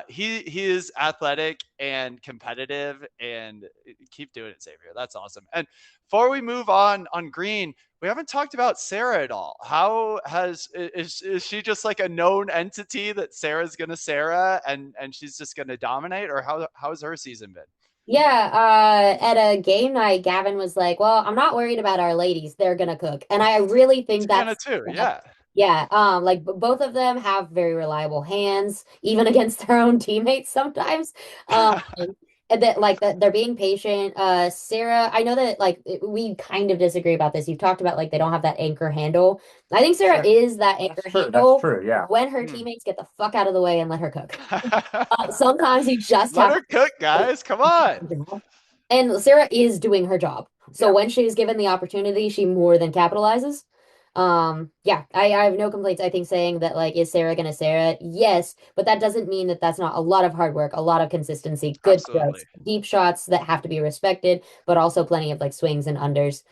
he is athletic and competitive, and keep doing it, Xavier. That's awesome. And before we move on green, we haven't talked about Sarah at all. How is she just like a known entity that Sarah's gonna Sarah and she's just gonna dominate, or how's her season been?
Yeah, at a game night, Gavin was like, "Well, I'm not worried about our ladies. They're gonna cook." And I really think
She's gonna
that's
too, yeah.
Yeah, like both of them have very reliable hands, even against their own teammates sometimes. And that like that they're being patient. Sarah, I know that like we kind of disagree about this. You've talked about like they don't have that anchor handle. I think Sarah
Sure.
is that
That's
anchor
true. That's
handle
true. Yeah.
when her
Hmm.
teammates get the fuck out of the way and let her cook. Sometimes you just
Let
have
her cook, guys. Come on.
to. And Sarah is doing her job. So
Yeah.
when she's given the opportunity, she more than capitalizes. Yeah, I have no complaints. I think saying that like is Sarah gonna Sarah? Yes, but that doesn't mean that that's not a lot of hard work, a lot of consistency, good
Absolutely.
shots, deep shots that have to be respected, but also plenty of like swings and unders.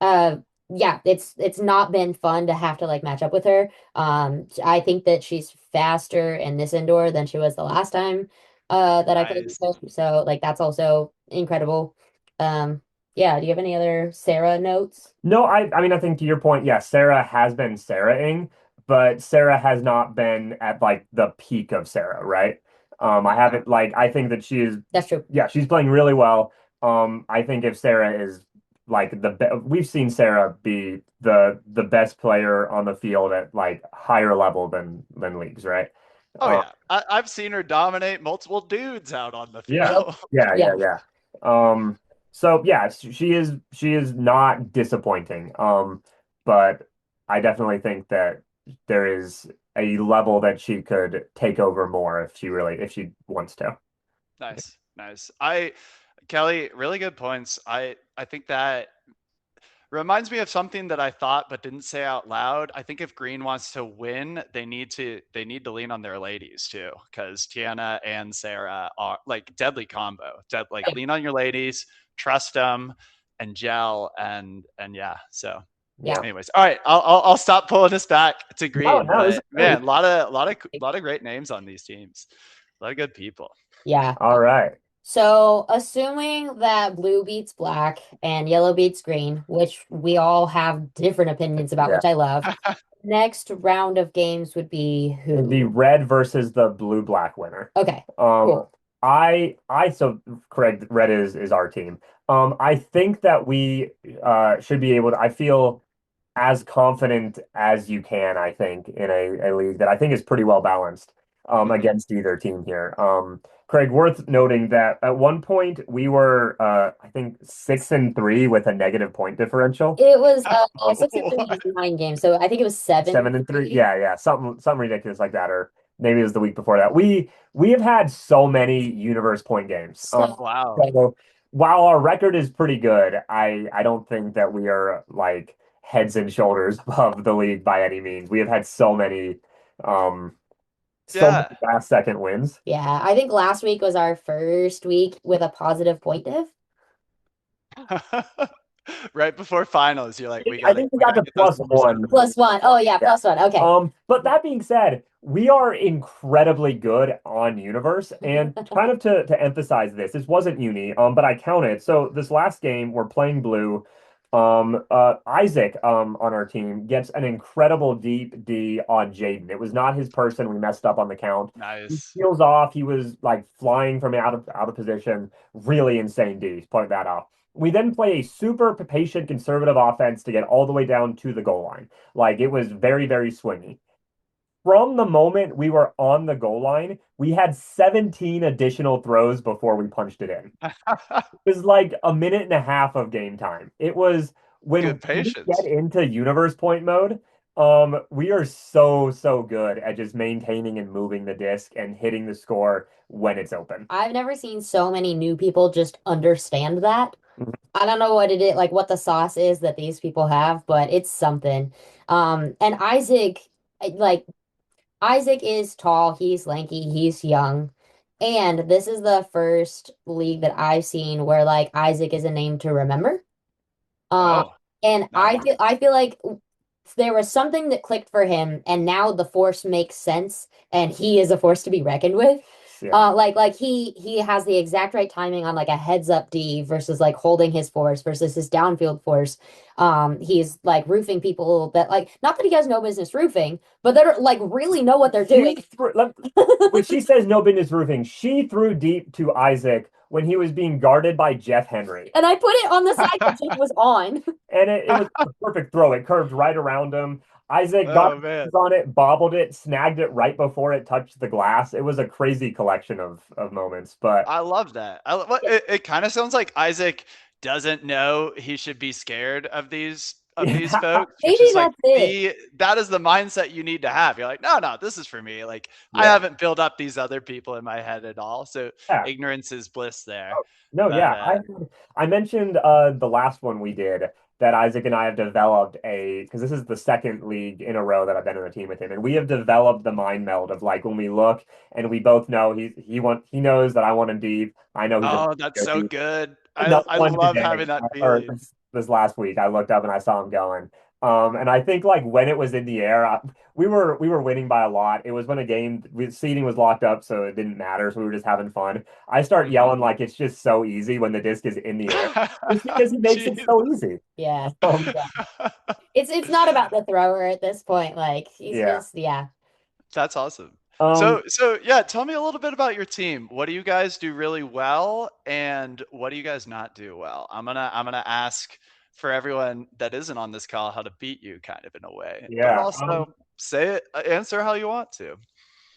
Uh yeah, it's not been fun to have to like match up with her. I think that she's faster in this indoor than she was the last time that I played
Nice.
with her. So like that's also incredible. Um yeah, do you have any other Sarah notes?
No, I mean, I think to your point, yes, Sarah has been Sarahing, but Sarah has not been at like the peak of Sarah, right? I
Mhm.
haven't like I think that she is,
That's true.
yeah, she's playing really well. I think if Sarah is like the be we've seen Sarah be the best player on the field at like higher level than leagues, right?
Oh
Uh,
yeah, I've seen her dominate multiple dudes out on the
yeah,
Yep.
field.
yeah,
Yeah.
yeah, yeah. So yeah, she is not disappointing. But I definitely think that there is a level that she could take over more if she wants to.
Nice, nice. Kelly, really good points. I think that reminds me of something that I thought but didn't say out loud. I think if Green wants to win, they need to lean on their ladies too, because Tiana and Sarah are like deadly combo. Like lean on your ladies, trust them, and gel, and yeah. So,
Yeah.
Yeah.
anyways, all right, I'll stop pulling us back to
No,
Green,
no, this is
but
great.
man, a lot of great names on these teams, a lot of good people.
Yeah.
All right.
So, assuming that blue beats black and yellow beats green, which we all have different opinions about,
Yeah.
which I love, next round of games would be
It'd be
who?
red versus the blue-black winner.
Okay,
Um,
cool.
so correct, red is our team. I think that we should be able to, I feel as confident as you can, I think, in a league that I think is pretty well balanced
Mhm.
against either team here. Craig, worth noting that at one point we were I think 6-3 with a negative point differential.
It was 6-3
What?
was 9 games, so I think it was seven
7-3.
three.
Yeah, yeah. Something ridiculous like that. Or maybe it was the week before that. We have had so many universe point games.
So
Wow.
So while our record is pretty good, I don't think that we are like heads and shoulders above the league by any means. We have had um so many
Yeah.
last second wins.
yeah, I think last week was our first week with a positive point diff.
Right before finals, you're like, we
I
gotta
think we
we
got
gotta
to
get those numbers
+1.
under
+1. Oh yeah,
Yeah.
+1. Okay.
But that being said, we are incredibly good on Universe, and kind of to emphasize this wasn't Uni, but I counted. So this last game, we're playing blue. Isaac, on our team gets an incredible deep D on Jaden. It was not his person. We messed up on the count. He
Nice.
peels off. He was like flying from out of position. Really insane D. Point that out. We then play a super patient conservative offense to get all the way down to the goal line. Like it was very, very swingy. From the moment we were on the goal line, we had 17 additional throws before we punched it in. It was like a minute and a half of game time. It was when
Good
we get
patience.
into universe point mode, we are so good at just maintaining and moving the disc and hitting the score when it's open.
I've never seen so many new people just understand that.
Mhm.
I don't know what it is, like what the sauce is that these people have, but it's something. And Isaac, like Isaac is tall, he's lanky, he's young. And this is the first league that I've seen where like Isaac is a name to remember. Um,
Oh,
and
nice.
I feel like there was something that clicked for him, and now the force makes sense, and he is a force to be reckoned with.
Yeah.
Like he has the exact right timing on like a heads up D versus like holding his force versus his downfield force. He's like roofing people that like not that he has no business roofing, but they're like really know what they're
She
doing.
threw, when she says no business roofing, she threw deep to Isaac when he was being guarded by Jeff Henry.
And I put it on the side that Jake was on.
And it was a perfect throw. It curved right around him. Isaac got
Oh man.
on it, bobbled it, snagged it right before it touched the glass. It was a crazy collection of moments, but
I love that. It kind of sounds like Isaac doesn't know he should be scared of these
yeah,
folks, which
Maybe
is like
that's it.
that is the mindset you need to have. You're like, no, this is for me. Like I
yeah,
haven't built up these other people in my head at all. So
yeah.
ignorance is bliss there.
Oh, no,
But
yeah. I mentioned the last one we did that Isaac and I have developed a because this is the second league in a row that I've been on a team with him, and we have developed the mind meld of like when we look and we both know he knows that I want him deep. I know he's a
oh, that's so
deep.
good.
Another
I
one
love
today,
having that
or
feeling.
this last week, I looked up and I saw him going. And I think like when it was in the air, we were winning by a lot. It was when a game seating was locked up, so it didn't matter. So we were just having fun. I start
Mhm.
yelling like it's just so easy when the disc is in the air, just because he makes it
Jeez.
so easy.
Yeah.
Um,
It's not about the thrower at this point. Like he's
yeah.
just yeah.
That's awesome.
Um,
So yeah, tell me a little bit about your team. What do you guys do really well, and what do you guys not do well? I'm gonna ask for everyone that isn't on this call how to beat you, kind of in a way, but
yeah.
also say it, answer how you want to.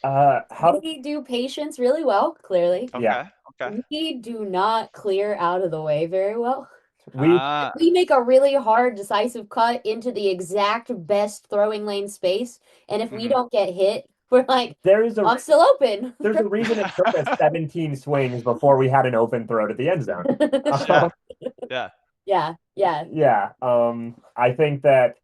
How?
We do patience really well, clearly.
Yeah.
Okay. Okay.
We do not clear out of the way very well.
We
Ah.
We make a really hard, decisive cut into the exact best throwing lane space. And if we
Hmm.
don't get hit, we're like,
there is a
I'm still open.
there's a reason it took us 17 swings before we had an open throw to the end zone.
Yeah. Yeah.
Yeah, yeah.
Yeah. I think that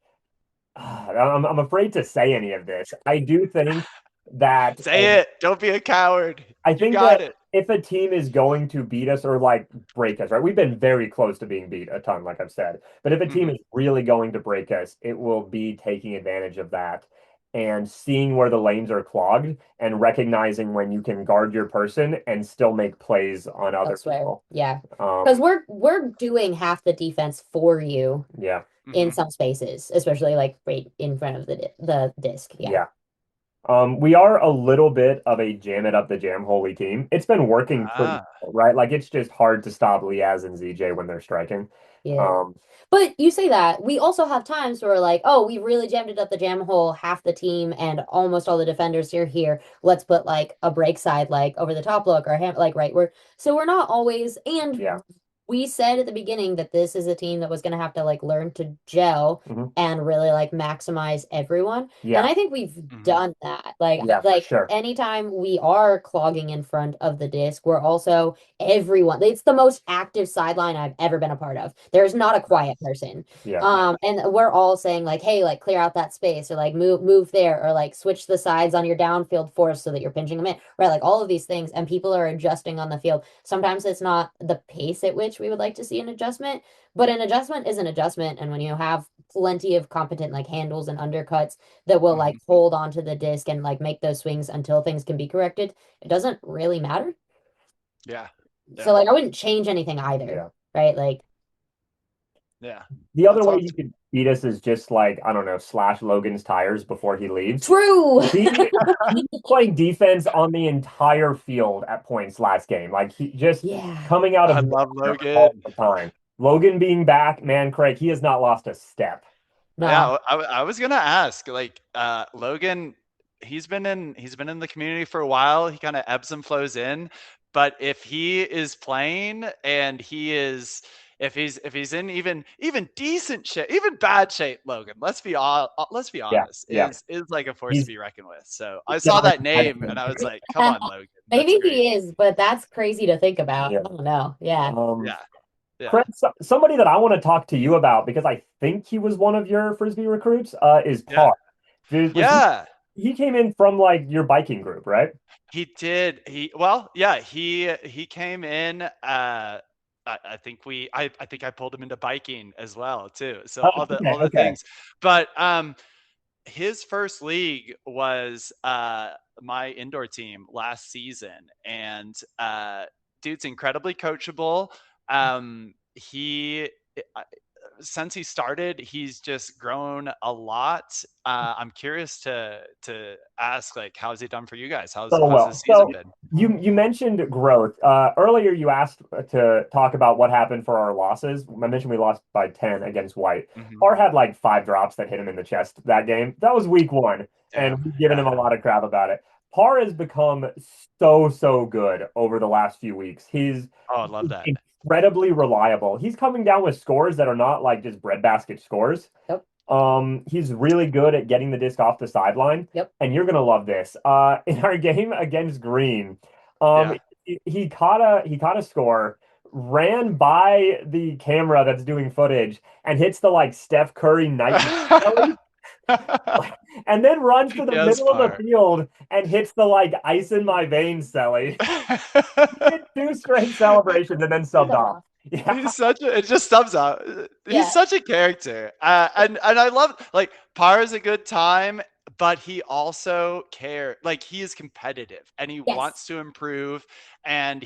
I'm afraid to say any of this. I do think that
Say it. Don't be a coward.
I
You
think
got
that
it.
if a team is going to beat us or like break us, right? We've been very close to being beat a ton, like I've said. But if a team
Hmm.
is really going to break us, it will be taking advantage of that and seeing where the lanes are clogged and recognizing when you can guard your person and still make plays on other
Elsewhere.
people.
Yeah. Because we're doing half the defense for you
Yeah,
in
Hmm.
some spaces, especially like right in front of the disc. Yeah.
yeah. We are a little bit of a jam it up the jam holy team. It's been working pretty
Ah.
well, right? Like it's just hard to stop Liaz and ZJ when they're striking.
Yeah.
Um,
But you say that we also have times where like, oh, we really jammed it up the jam hole, half the team and almost all the defenders are here. Let's put like a break side like over the top look or like right where so we're not always and
yeah.
we said at the beginning that this is a team that was going to have to like learn to gel
Mhm.
and really like maximize everyone. And
Yeah.
I think we've
Hmm.
done that. Like
Yeah, for
like
sure.
anytime we are clogging in front of the disc, we're also everyone. It's the most active sideline I've ever been a part of. There's not a quiet person.
Yeah.
And we're all saying like, hey, like clear out that space or like move there or like switch the sides on your downfield force so that you're pinching them in. Right. Like all of these things. And people are adjusting on the field. Sometimes it's not the pace at which we would like to see an adjustment, but an adjustment is an adjustment. And when you have plenty of competent like handles and undercuts that will like
Hmm.
hold onto the disc and like make those swings until things can be corrected, it doesn't really matter.
Yeah.
So
Yeah.
like I wouldn't change anything either.
Yeah.
Right. Like
Yeah.
The other
That's
way you
awesome.
could beat us is just like, I don't know, slash Logan's tires before he leaves.
true.
He was playing defense on the entire field at points last game. Like he just
Yeah.
coming out
I
of
love
nowhere all
Logan.
the time. Logan being back, man, Craig, he has not lost a step.
No.
Yeah, I was gonna ask, like, Logan, he's been in the community for a while. He kind of ebbs and flows in, but if he is playing and he is, if he's in even decent shape, even bad shape, Logan, let's be
Yeah,
honest,
yeah.
is like a force to
He's
be reckoned with. So I saw
got
that name and I was like, come on, Logan, that's
Maybe
great.
he is, but that's crazy to think about.
yeah.
I don't know. Yeah.
Um,
Yeah, yeah,
Craig, somebody that I want to talk to you about because I think he was one of your Frisbee recruits, is
yeah,
Parr. Was
yeah.
he came in from like your biking group, right?
He did. Well, yeah, he came in. I think I think I pulled him into biking as well too. So
Oh,
all
okay,
the
okay.
things. But his first league was my indoor team last season, and dude's incredibly coachable. He since he started, he's just grown a lot. I'm curious to ask, like, how's he done for you guys?
So
How's
well.
his season
So
been?
you mentioned growth. Earlier you asked to talk about what happened for our losses. I mentioned we lost by 10 against White.
Hmm.
Par had like 5 drops that hit him in the chest that game. That was week one, and
Damn.
we've given him a
Yeah.
lot of crap about it. Par has become so good over the last few weeks. He's
Oh, I love that.
incredibly reliable. He's coming down with scores that are not like just breadbasket scores.
Yep.
He's really good at getting the disc off the sideline,
Yep.
and you're gonna love this. In our game against Green,
Yeah.
he caught a score, ran by the camera that's doing footage, and hits the like Steph Curry nightmare belly, and then runs to the
Yes,
middle of the
Par.
field and hits the like ice in my veins, Sally. He did 2 straight celebrations and then subbed off. Yeah.
He's such a, it just sums up. He's
Yeah.
such a character. And I love, like, Par is a good time, but he also like, he is competitive and he
Yes.
wants to improve, and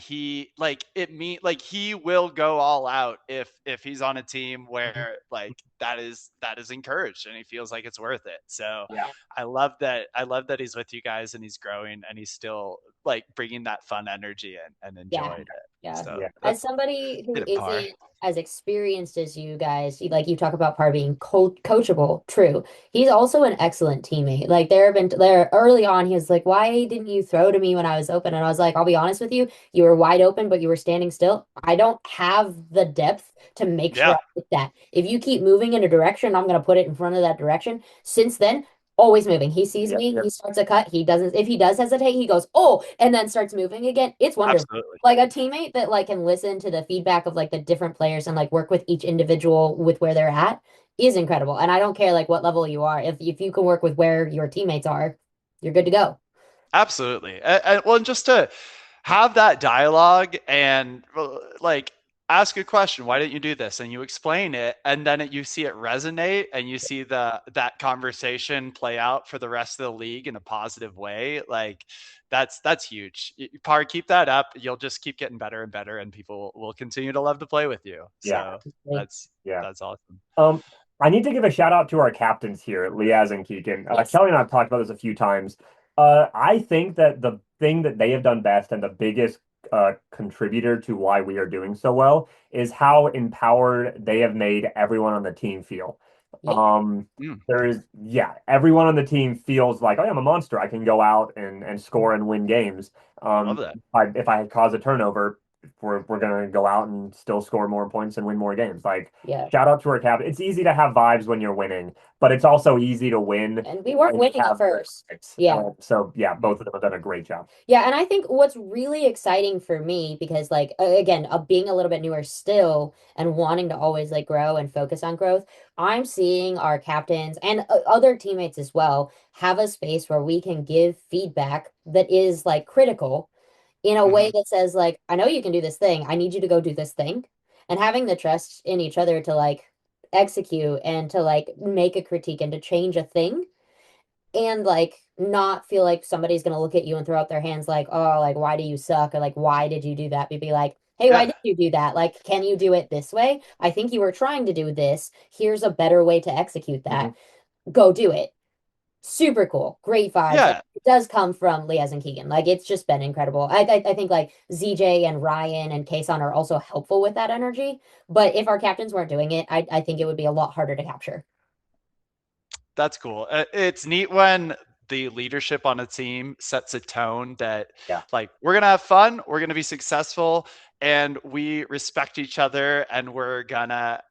like, he will go all out if he's on a team where, like, that is encouraged and he feels like it's worth it. So
Yeah.
I love that he's with you guys and he's growing and he's still, like, bringing that fun energy and
Yeah.
enjoying it.
Yeah.
So
Yeah.
As somebody who
get it, Par.
isn't as experienced as you guys, like you talk about Par being coachable, true. He's also an excellent teammate. Like there early on, he was like, "Why didn't you throw to me when I was open?" And I was like, "I'll be honest with you, you were wide open, but you were standing still. I don't have the depth to make sure I
Yeah.
hit that. If you keep moving in a direction, I'm gonna put it in front of that direction." Since then, always moving. He sees
Yep,
me,
yep.
he starts a cut. He doesn't, if he does hesitate, he goes, "Oh," and then starts moving again. It's wonderful.
Absolutely.
Like a teammate that like can listen to the feedback of like the different players and like work with each individual with where they're at is incredible. And I don't care like what level you are. If you can work with where your teammates are, you're good to go.
Absolutely. Well, and just to have that dialogue and, like, ask a question, why didn't you do this? And you explain it, and then you see it resonate, and you see that conversation play out for the rest of the league in a positive way. Like, that's huge. Par, keep that up. You'll just keep getting better and better, and people will continue to love to play with you.
Yeah.
So
Like,
Yeah.
that's awesome.
I need to give a shout out to our captains here, Liaz and Keegan.
yes.
Kelly and I have talked about this a few times. I think that the thing that they have done best and the biggest contributor to why we are doing so well is how empowered they have made everyone on the team feel.
Yeah.
Mm,
Everyone on the team feels like, oh, yeah, I'm a monster. I can go out and score and win games.
love that.
If I cause a turnover, we're gonna go out and still score more points and win more games. Like,
Yeah.
shout out to our cap. It's easy to have vibes when you're winning, but it's also easy to win
And we weren't
when you
winning at
have good
first.
vibes.
Yeah.
So yeah, both of them have done a great job.
Yeah, and I think what's really exciting for me, because like again, being a little bit newer still and wanting to always like grow and focus on growth, I'm seeing our captains and other teammates as well have a space where we can give feedback that is like critical in a way
Mhm.
that says like, I know you can do this thing. I need you to go do this thing. And having the trust in each other to like execute and to like make a critique and to change a thing and like not feel like somebody's gonna look at you and throw up their hands like, oh, like why do you suck? Or like why did you do that? But be like, hey, why
Yeah.
did you do that? Like, can you do it this way? I think you were trying to do this. Here's a better way to execute that.
Mhm.
Go do it. Super cool. Great vibes. And
Yeah.
it does come from Liaz and Keegan. Like it's just been incredible. I think like ZJ and Ryan and Kason are also helpful with that energy. But if our captains weren't doing it, I think it would be a lot harder to capture.
That's cool. It's neat when the leadership on a team sets a tone that,
Yeah.
like, we're gonna have fun, we're gonna be successful, and we respect each other, and we're gonna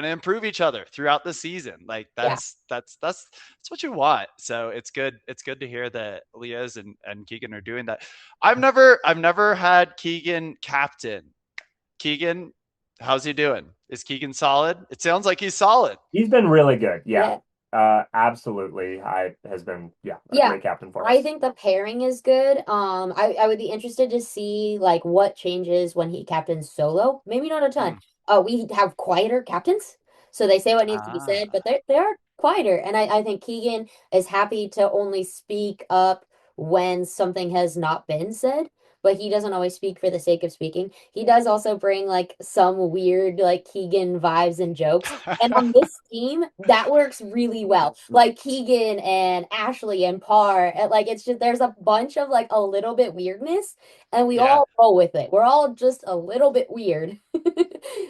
improve each other throughout the season. Like,
Yeah.
that's what you want. So it's good. It's good to hear that Leah's and Keegan are doing that. I've never had Keegan captain. Keegan, how's he doing? Is Keegan solid? It sounds like he's solid.
He's been really good. Yeah.
Yeah.
Absolutely. Has been a
Yeah.
great captain for us.
I think the pairing is good. I would be interested to see like what changes when he captains solo. Maybe not a ton.
Mm.
We have quieter captains, so they say what needs to be said,
Ah.
but they're quieter. And I think Keegan is happy to only speak up when something has not been said. but he doesn't always speak for the sake of speaking. He does also bring like some weird like Keegan vibes and jokes. And on this team, that works really well. Like Keegan and Ashley and Par, and, like it's just there's a bunch of like a little bit weirdness, and we
Yeah.
all roll with it. We're all just a little bit weird.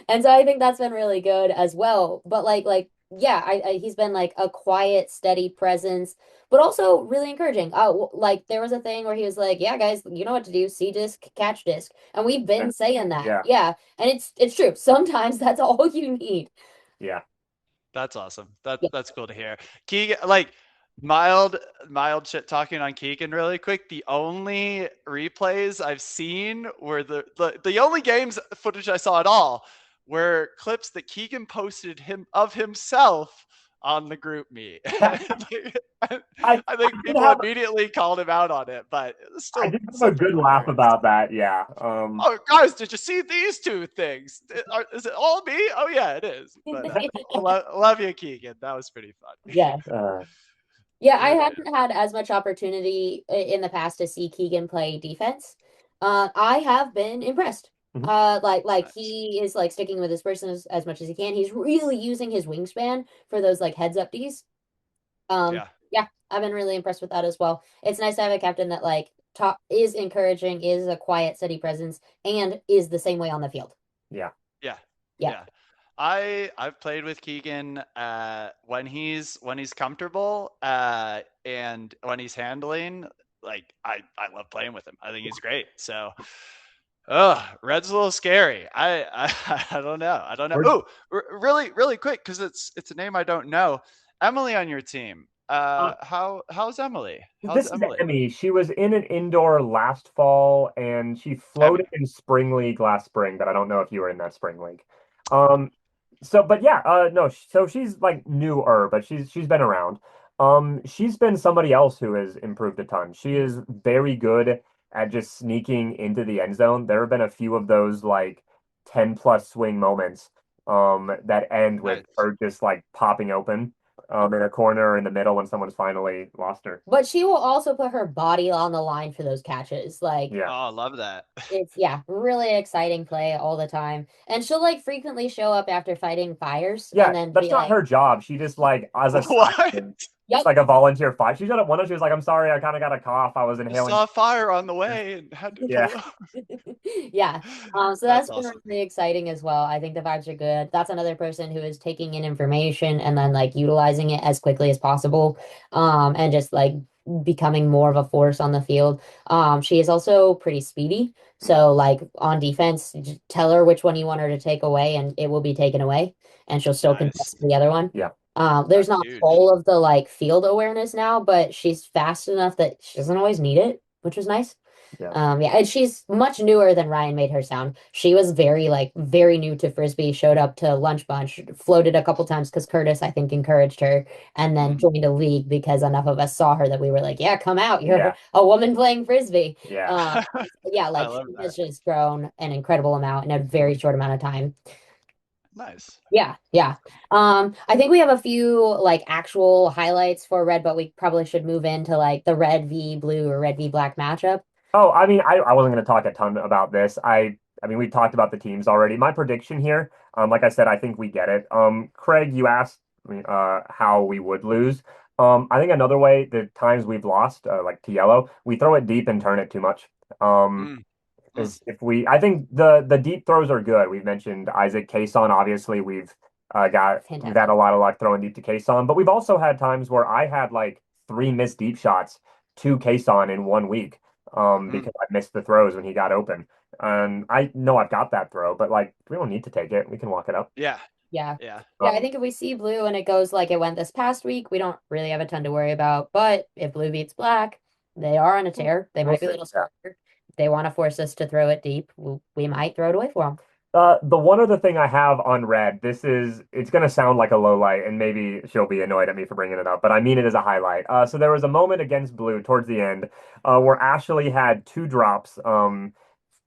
And so I think that's been really good as well. But yeah, he's been like a quiet, steady presence, but also really encouraging. Like there was a thing where he was like, "Yeah, guys, you know what to do: see disc, catch disc," and we've been saying that.
Yeah.
Yeah, and it's true. Sometimes that's all you need.
Yeah.
That's awesome.
Yeah.
That's cool to hear. Keegan, like mild shit talking on Keegan really quick. The only replays I've seen were the only games footage I saw at all were clips that Keegan posted himself on the group me. I think people immediately called him out on it, but still
I did have a good laugh about that. Yeah.
Oh, guys, did you see these two things? Is it all me? Oh yeah, it is. But love you, Keegan. That was pretty fun.
Yeah. Yeah, I haven't had as much opportunity in the past to see Keegan play defense. I have been impressed. Like
Nice.
he is like sticking with his person as much as he can. He's really using his wingspan for those like heads up Ds.
Yeah.
Yeah, I've been really impressed with that as well. It's nice to have a captain that like top is encouraging, is a quiet, steady presence, and is the same way on the field.
Yeah.
Yeah.
Yeah.
Yeah. I've played with Keegan when he's comfortable and when he's handling, like I love playing with him. I think he's great. So Red's a little scary. I don't know. I don't know. Oh, really quick, because it's a name I don't know. Emily on your team. How's Emily?
This is Emmy. She was in an indoor last fall, and she floated in spring league last spring, but I don't know if you were in that spring league. But yeah, no, so she's like newer, but she's been around. She's been somebody else who has improved a ton. She is very good at just sneaking into the end zone. There have been a few of those like 10 plus swing moments that end with her just like popping open in a corner or in the middle when someone's finally lost her.
But she will also put her body on the line for those catches. Like,
oh, I love that.
It's really exciting play all the time. And she'll like frequently show up after fighting fires.
Yeah,
and then
that's not her job. She just like as a it's like a volunteer fight. She showed up one time. She was like, "I'm sorry, I kind of got a cough. I was inhaling."
Saw a fire on the way and had to
Yeah. So that's been awesome. Really exciting as well. I think the vibes are good. That's another person who is taking in information and then like utilizing it as quickly as possible. And just like becoming more of a force on the field. She is also pretty speedy. So like on defense, just tell her which one you want her to take away and it will be taken away. And she'll still contest the other one.
Yeah.
There's not all of the like field awareness now, but she's fast enough that she doesn't always need it, which was nice.
Yeah.
And she's much newer than Ryan made her sound. She was very new to Frisbee, showed up to Lunch Bunch, floated a couple times because Curtis, I think, encouraged her, and then joined a league because enough of us saw her that we were like, yeah, come out. You're a woman playing Frisbee.
Yeah.
Yeah, like she has just grown an incredible amount in a very short amount of time.
Nice.
Yeah. I think we have a few like actual highlights for Red, but we probably should move into like the Red v Blue or Red v Black matchup.
Oh, I mean, I wasn't going to talk a ton about this. I mean, we've talked about the teams already. My prediction here, like I said, I think we get it. Craig, you asked how we would lose. I think another way, the times we've lost, like to yellow, we throw it deep and turn it too much. Is if I think the deep throws are good. We've mentioned Isaac Kason. Obviously, we've had a lot of luck throwing deep to Kason, but we've also had times where I had like 3 missed deep shots to Kason in 1 week because I missed the throws when he got open. And I know I've got that throw, but like we don't need to take it. We can walk it up.
Yeah. I think if we see blue and it goes like it went this past week, we don't really have a ton to worry about. But if blue beats black, they are on a tear. They might be a little stronger. If they want to force us to throw it deep, we might throw it away for them.
The one other thing I have on red, it's going to sound like a low light, and maybe she'll be annoyed at me for bringing it up, but I mean it as a highlight. So there was a moment against blue towards the end where Ashley had 2 drops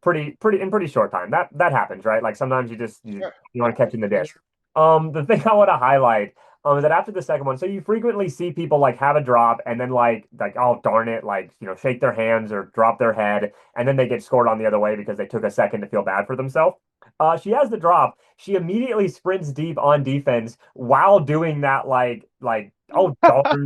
pretty short time. That happens, right? Like sometimes you want to catch in the dish. The thing I want to highlight is that after the second one, so you frequently see people like have a drop and then like oh darn it, like shake their hands or drop their head, and then they get scored on the other way because they took a second to feel bad for themselves. She has the drop. She immediately sprints deep on defense while doing that like oh darn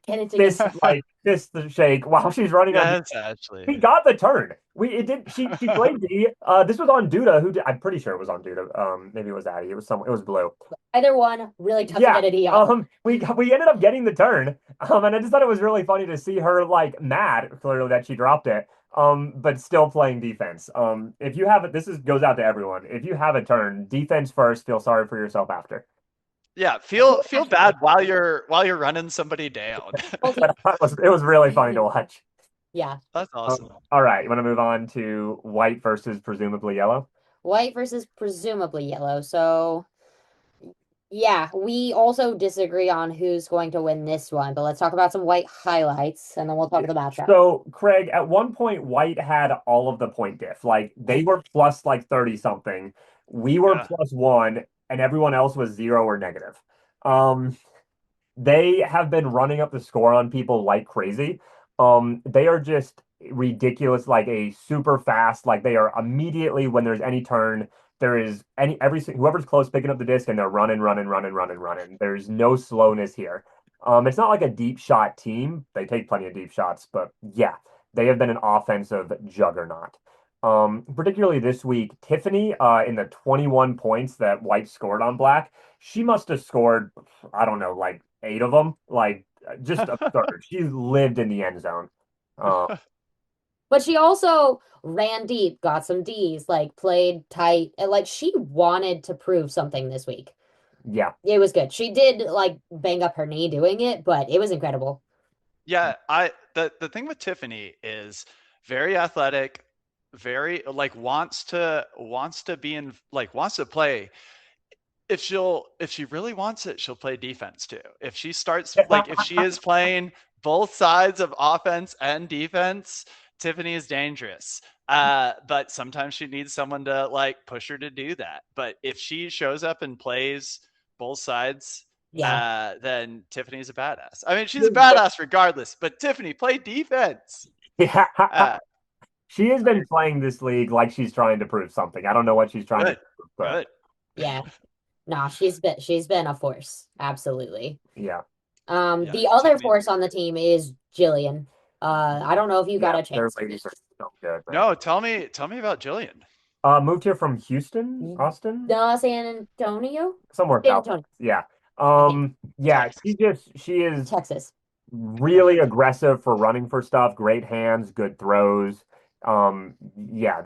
Get it together.
fist shake while she's running on.
Yes, actually.
We got the turn. We it did. She played D. This was on Duda. I'm pretty sure it was on Duda. Maybe it was Addy. It was some. It was Blue.
Either one, really tough
Yeah.
to get a D on.
We ended up getting the turn. And I just thought it was really funny to see her like mad clearly that she dropped it. But still playing defense. If you have it, goes out to everyone. If you have a turn, defense first. Feel sorry for yourself after.
Yeah, feel bad while you're running somebody down.
But it was really funny to watch.
Yeah.
That's awesome.
All right, you want to move on to white versus presumably yellow?
White versus presumably yellow. So, yeah, we also disagree on who's going to win this one, but let's talk about some white highlights and then we'll talk the matchup.
So, Craig, at one point, White had all of the point diff. Like they were plus like 30 something. We were
Yeah.
plus one, and everyone else was 0 or negative. They have been running up the score on people like crazy. They are just ridiculous, like a super fast, like they are immediately when there's any turn, there is whoever's close picking up the disc and they're running, running, running, running, running. There's no slowness here. It's not like a deep shot team. They take plenty of deep shots, but yeah, they have been an offensive juggernaut. Particularly this week, Tiffany, in the 21 points that White scored on Black, she must have scored, I don't know, like 8 of them, like just absurd. She lived in the end zone.
But she also ran deep, got some Ds, like played tight, and like she wanted to prove something this week.
Yeah.
It was good. She did like bang up her knee doing it, but it was incredible.
Yeah, the thing with Tiffany is very athletic, very like wants to be in like wants to play. If she really wants it, she'll play defense too. If she starts like if she is playing both sides of offense and defense, Tiffany is dangerous. But sometimes she needs someone to like push her to do that. But if she shows up and plays both sides,
Yeah.
then Tiffany's a badass. I mean, she's a badass regardless, but Tiffany, play defense.
Yeah.
Uh,
She has been playing this league like she's trying to prove something. I don't know what she's trying to
good,
prove, but
good.
Yeah. No, she's been a force. Absolutely.
yeah.
The
Yeah,
other
Tiffany's
force on the team is Jillian. I don't know if you got a
Their
chance.
ladies are so good, man.
No, tell me about Jillian.
Moved here from Houston, Austin,
San Antonio?
somewhere
San
south.
Antonio,
Yeah.
think.
Yeah,
Texas.
she is
Texas.
really aggressive for running for stuff, great hands, good throws. Yeah,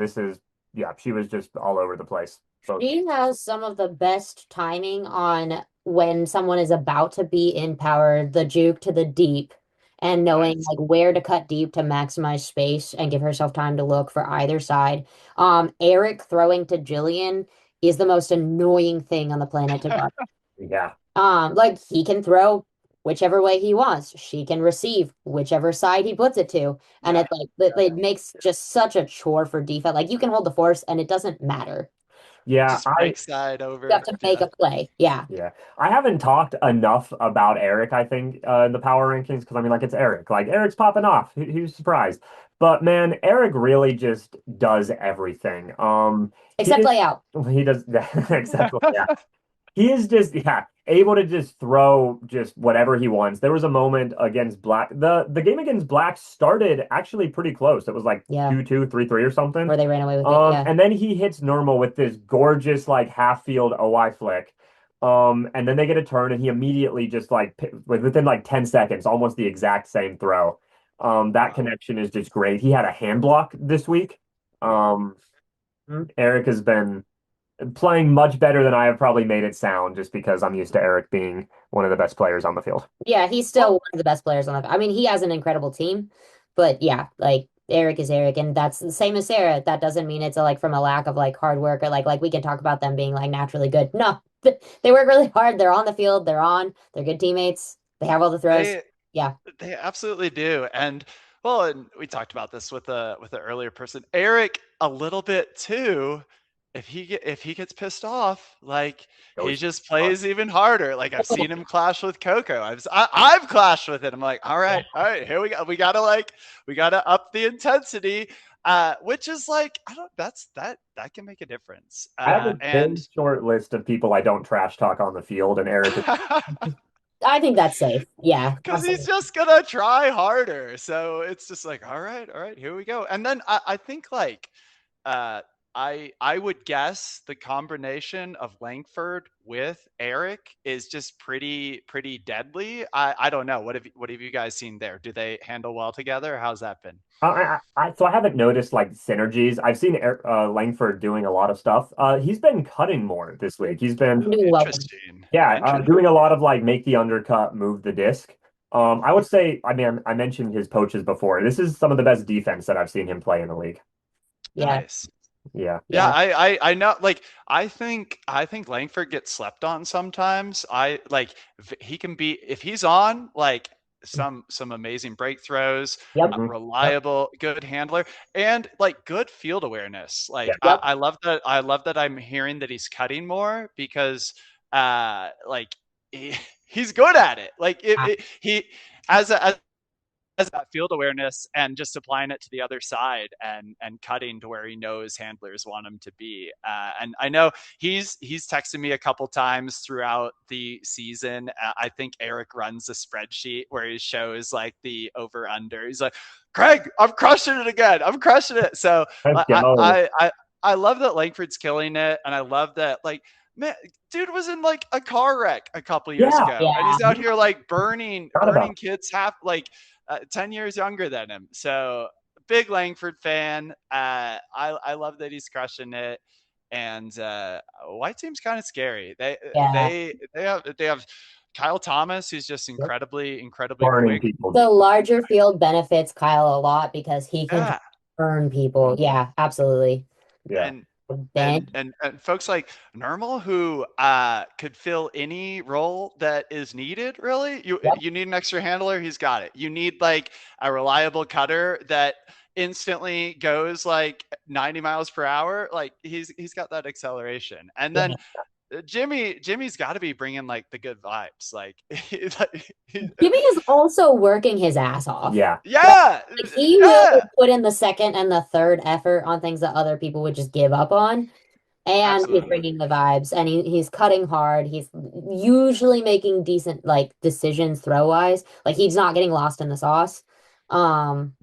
she was just all over the place. So
She has some of the best timing on when someone is about to be in power, the juke to the deep, and knowing
Nice.
like where to cut deep to maximize space and give herself time to look for either side. Eric throwing to Jillian is the most annoying thing on the planet to guard.
yeah.
Like he can throw whichever way he wants. She can receive whichever side he puts it to. And
Yeah.
it's like it makes just such a chore for defense. Like you can hold the force and it doesn't matter.
Yeah,
Just break side over.
You have to make
Yeah.
a play. Yeah.
yeah. I haven't talked enough about Eric, I think, in the power rankings because I mean, like, it's Eric. Like, Eric's popping off. Who's surprised? But man, Eric really just does everything.
Except play out.
He does except yeah. He is just able to just throw just whatever he wants. There was a moment against Black. The game against Black started actually pretty close. It was like
Yeah.
2-2, 3-3 or something.
Where they ran away with it. Yeah.
And then he hits normal with this gorgeous like half field OI flick. And then they get a turn and he immediately just like within like 10 seconds, almost the exact same throw. That connection is just great. He had a hand block this week. Eric has been playing much better than I have probably made it sound, just because I'm used to Eric being one of the best players on the field.
Yeah, he's still one of the best players on the. I mean, he has an incredible team, but yeah, like Eric is Eric, and that's the same as Sarah. That doesn't mean it's like from a lack of like hard work or like we can talk about them being like naturally good. No, they work really hard. They're on the field. They're good teammates. They have all the throws. Yeah,
they absolutely do. And well, and we talked about this with the earlier person, Eric, a little bit too. if he gets pissed off, like he
Goes
just plays even harder. Like I've seen him clash with Coco. I've clashed with it. I'm like, all right, here we go. We gotta up the intensity. Which is like, I don't that can make a difference.
I have a
And
very short list of people I don't trash talk on the field, and Eric is
I think that's safe. Yeah,
because he's
absolutely.
just gonna try harder. So it's just like, all right, here we go. And then I think like uh I would guess the combination of Langford with Eric is just pretty deadly. I don't know. What have you guys seen there? Do they handle well together? How's that been?
so I haven't noticed like synergies. I've seen Langford doing a lot of stuff. He's been cutting more this week. He's been
Doing well.
Interesting.
yeah,
Interesting.
doing a lot of like make the undercut, move the disc. I would say, I mean, I mentioned his poaches before. This is some of the best defense that I've seen him play in the league.
Yeah,
Nice.
Yeah.
Yeah,
yeah.
I know. Like, I think Langford gets slept on sometimes. I like he can be if he's on like some amazing break throws,
Yep,
Mhm. Yep.
reliable, good handler, and like good field awareness.
Yeah.
Like
yep.
I love that I'm hearing that he's cutting more because like he's good at it. Like he as that field awareness and just applying it to the other side and cutting to where he knows handlers want him to be. And I know he's texted me a couple times throughout the season. I think Eric runs a spreadsheet where he shows like the over under. He's like, Craig, I'm crushing it again. I'm crushing it. So
Let's
I
go.
I I, I love that Langford's killing it, and I love that like man, dude was in like a car wreck a couple years
Yeah.
ago, and
Yeah.
he's out here like
Not
burning
about.
kids half like 10 years younger than him. So big Langford fan. I love that he's crushing it. And White team's kind of scary.
Yeah.
They have Kyle Thomas, who's just incredibly
Burning
quick.
people.
The larger field benefits Kyle a lot because he can just
Yeah,
burn people. Yeah, absolutely.
Yeah.
and
Ben,
and folks like Normal who could fill any role that is needed. Really,
yep.
you need an extra handler, he's got it. You need like a reliable cutter that instantly goes like 90 miles per hour. Like he's got that acceleration. And
Yeah.
then Jimmy's got to be bringing like the good vibes. Like,
Jimmy is also working his ass off.
Yeah.
yeah,
Like, he will
yeah,
put in the second and the third effort on things that other people would just give up on. And he's
absolutely.
bringing the vibes and he's cutting hard. He's usually making decent like decisions throw wise. Like he's not getting lost in the sauce. Um,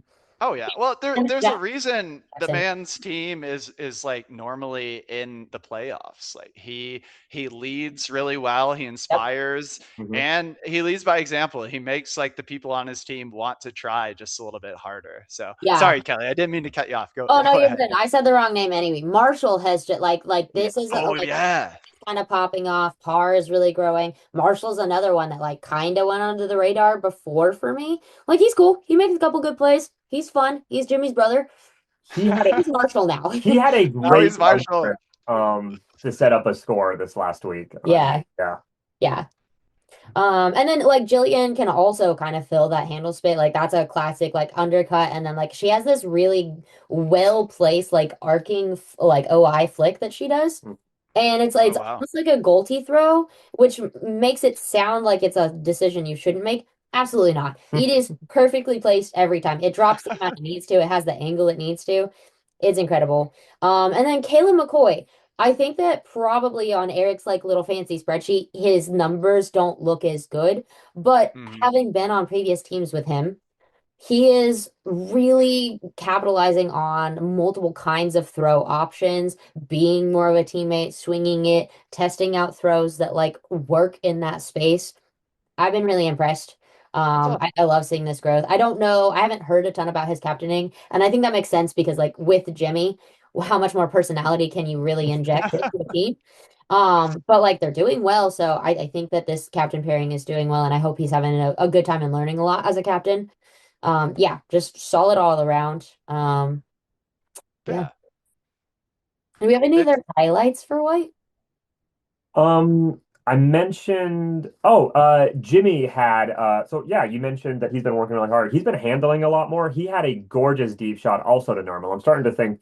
Oh yeah. Well,
and
there's a reason the
Jackson.
man's team is like normally in the playoffs. Like he leads really well, he
Yep.
inspires,
Mhm.
and he leads by example. He makes like the people on his team want to try just a little bit harder. So
Yeah.
sorry, Kelly, I didn't mean to cut you off.
Oh no,
Go
you're
ahead.
good. I said the wrong name anyway. Marshall has just like
Yeah.
this is
Oh
like
yeah.
kind of popping off. Par is really growing. Marshall's another one that like kind of went under the radar before for me. Like he's cool. He makes a couple good plays. He's fun. He's Jimmy's brother.
He had a
He's Marshall now.
he had a
Oh,
great
he's
love
Marshall.
trip, to set up a score this last week.
Yeah.
Yeah.
Yeah. And then like Jillian can also kind of fill that handle spit. Like that's a classic like undercut. And then like she has this really well placed like arcing like OI flick that she does.
Mm.
And
Oh
it's
wow.
almost like a Golty throw, which makes it sound like it's a decision you shouldn't make. Absolutely not. It is perfectly placed every time. It drops the amount it needs to. It has the angle it needs to. It's incredible. And then Kayla McCoy. I think that probably on Eric's like little fancy spreadsheet, his numbers don't look as good. But
Mhm.
having been on previous teams with him, he is really capitalizing on multiple kinds of throw options, being more of a teammate, swinging it, testing out throws that like work in that space. I've been really impressed.
So
I love seeing this growth. I don't know, I haven't heard a ton about his captaining, and I think that makes sense because like with Jimmy, how much more personality can you really inject into a team? But like they're doing well, so I think that this captain pairing is doing well, and I hope he's having a good time and learning a lot as a captain. Yeah, just solid all around. Yeah.
yeah.
Do we have any
It's
other highlights for White?
I mentioned, Jimmy had, so yeah, you mentioned that he's been working really hard. He's been handling a lot more. He had a gorgeous deep shot also to normal. I'm starting to think,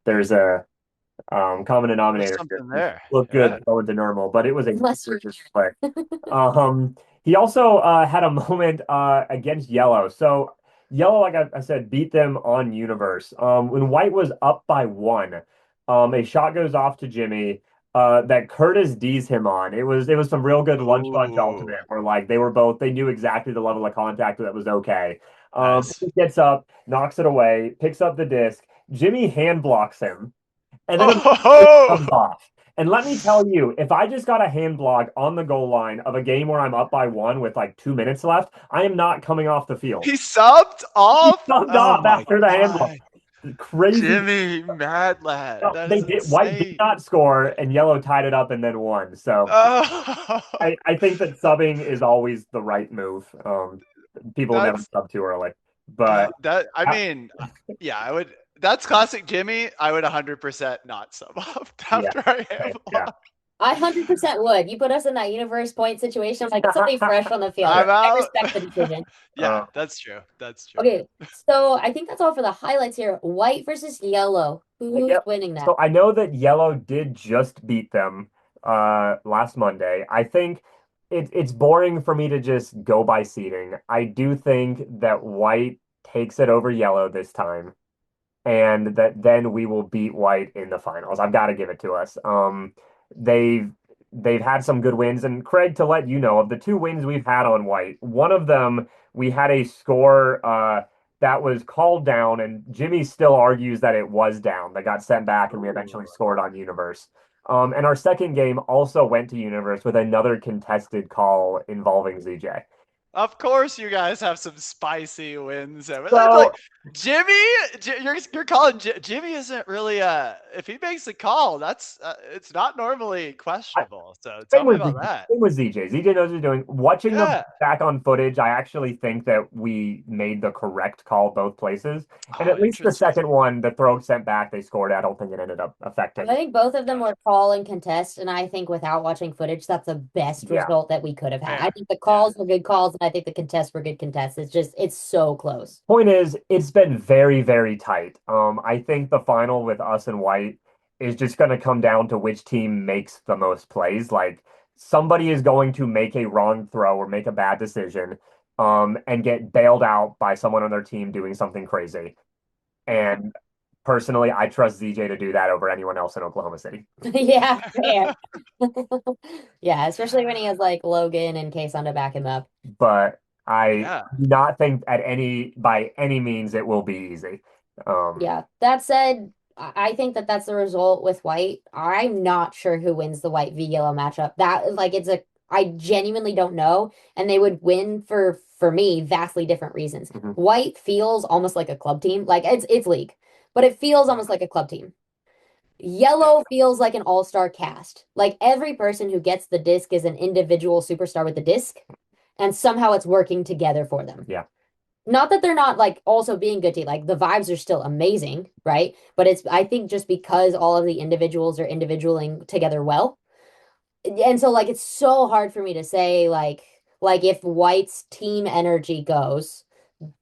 there's a Common
There's
denominator here.
something there.
Look
Yeah.
good going to normal, but it was a
Unless you're
gorgeous play. Um, he also had a moment against Yellow. So Yellow, like I said, beat them on Universe. When White was up by one, a shot goes off to Jimmy that Curtis D's him on. It was some real good lunch bunch
Ooh,
ultimate where like they knew exactly the level of contact that was okay.
nice.
He gets up, knocks it away, picks up the disc. Jimmy hand blocks him, and then it
Oh,
comes off. And let me tell you, if I just got a hand block on the goal line of a game where I'm up by one with like 2 minutes left, I am not coming off the field.
he subbed
He
off.
subbed
Oh
off
my
after the hand block.
God.
Crazy.
Jimmy, mad lad.
No,
That
they
is
did. White did
insane.
not score, and Yellow tied it up and then won. So
Oh,
I think that subbing is always the right move. People will never
that's
sub too early, but
that. I
uh,
mean, yeah, I would. That's classic Jimmy. I would 100% not sub off
yeah,
after I
yeah,
have
yeah.
blocked.
I 100% would. You put us in that universe point situation, like somebody fresh on the field.
I'm
I
out.
respect the decision.
Yeah,
Uh,
that's true. That's true.
Okay, so I think that's all for the highlights here. White versus yellow. Who's
Yep.
winning that?
So I know that Yellow did just beat them last Monday. I think it's boring for me to just go by seeding. I do think that White takes it over Yellow this time, and that then we will beat White in the finals. I've got to give it to us. They've they've had some good wins, and Craig, to let you know, of the two wins we've had on White, one of them we had a score that was called down, and Jimmy still argues that it was down. That got sent back, and we eventually scored on Universe. And our second game also went to Universe with another contested call involving ZJ.
Of course, you guys have some spicy wins.
So
Like Jimmy, you're calling Jimmy isn't really if he makes a call, that's it's not normally questionable. So tell
same
me
with
about that.
same with ZJ. ZJ knows what he's doing. Watching them
Yeah.
back on footage, I actually think that we made the correct call both places. And
Oh,
at least the second
interesting.
one, the throw sent back, they scored. I don't think it ended up
I
affecting.
think both of them
Gotcha.
were call and contest, and I think without watching footage, that's the best
Yeah.
result that we could have had. I
Fair.
think the
Yeah.
calls were good calls, and I think the contests were good contests. It's so close.
Point is, it's been very, very tight. I think the final with us and White is just going to come down to which team makes the most plays. Like somebody is going to make a wrong throw or make a bad decision, and get bailed out by someone on their team doing something crazy. And personally, I trust ZJ to do that over anyone else in Oklahoma City.
Yeah, fair. Yeah, especially when he has like Logan and Kason to back him up.
But I
Yeah.
do not think by any means it will be easy. Um,
Yeah. That said, I think that that's the result with White. I'm not sure who wins the White v Yellow matchup. That like I genuinely don't know, and they would win for me vastly different reasons.
mhm.
White feels almost like a club team, like it's league, but it feels almost like a club team.
Yeah.
Yellow feels like an all-star cast. Like every person who gets the disc is an individual superstar with the disc, and somehow it's working together for them.
Yeah.
Not that they're not like also being good team, like the vibes are still amazing, right? But it's I think just because all of the individuals are individualing together well. And so like it's so hard for me to say like if White's team energy goes,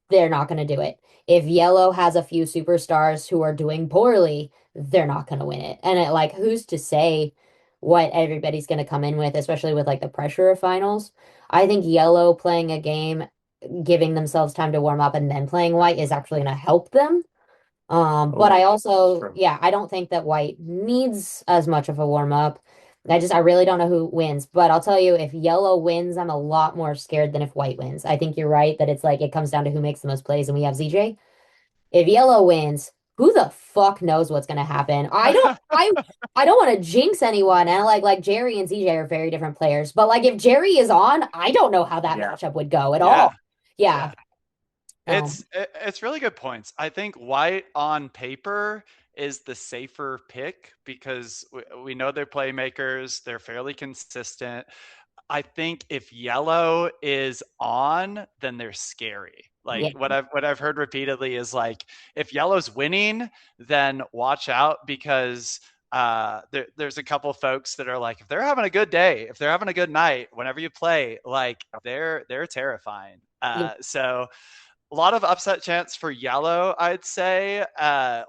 they're not going to do it. If Yellow has a few superstars who are doing poorly, they're not going to win it. And like, who's to say what everybody's going to come in with, especially with like the pressure of finals? I think Yellow playing a game, giving themselves time to warm up and then playing White is actually going to help them. But
Oh,
I
that's
also,
true.
yeah, I don't think that White needs as much of a warm up. I really don't know who wins, but I'll tell you, if Yellow wins, I'm a lot more scared than if White wins. I think you're right that it's like it comes down to who makes the most plays, and we have ZJ. If Yellow wins, who the fuck knows what's gonna happen? I don't want to jinx anyone, and like Jerry and ZJ are very different players, but like if Jerry is on, I don't know how that
Yeah.
matchup would go at
Yeah.
all. Yeah.
Yeah. It's really good points. I think White on paper is the safer pick because we know they're playmakers, they're fairly consistent. I think if Yellow is on, then they're scary. Like
Yeah.
what I've heard repeatedly is like if Yellow's winning, then watch out because there's a couple folks that are like if they're having a good day, if they're having a good night, whenever you play, like they're terrifying.
Yeah.
So a lot of upset chance for Yellow, I'd say.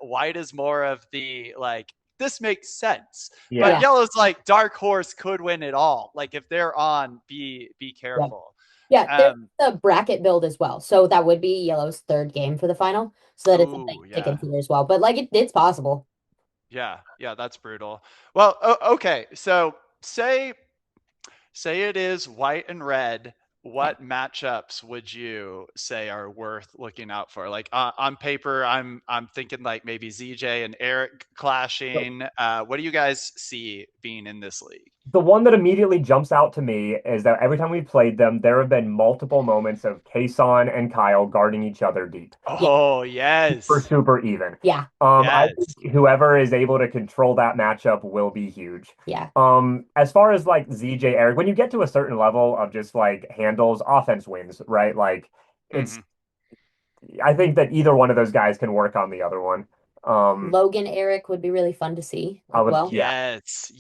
White is more of the like this makes sense.
Yeah.
But yellow's like dark horse could win it all. Like if they're on, be careful.
Yeah, there's
Um,
the bracket build as well. So that would be Yellow's third game for the final. So that is something
ooh,
to
yeah.
consider as well. But like it's possible.
Yeah, that's brutal. Well, okay. So say it is white and red. What matchups would you say are worth looking out for? Like on paper, I'm thinking like maybe ZJ and Eric clashing. What do you guys see being in this league?
The one that immediately jumps out to me is that every time we played them, there have been multiple moments of Kason and Kyle guarding each other deep.
Oh, yes.
Super even.
Yeah.
I
Yes.
think whoever is able to control that matchup will be huge.
Yeah.
As far as like ZJ, Eric, when you get to a certain level of just like handles, offense wins, right? Like it's, I think that either one of those guys can work on the other one.
Logan Eric would be really fun to see
I
as
would,
well.
Yes.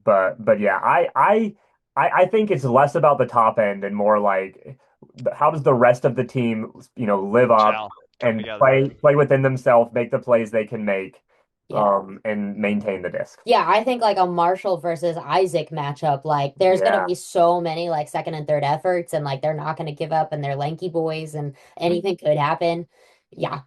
But yeah, I think it's less about the top end and more like how does the rest of the team, live up
Gel, come
and
together.
play within themselves, make the plays they can make,
Yeah.
and maintain the disc.
Yeah, I think like a Marshall versus Isaac matchup, like there's gonna
Yeah.
be so many like second and third efforts, and like they're not gonna give up, and they're lanky boys, and anything could happen. Yeah.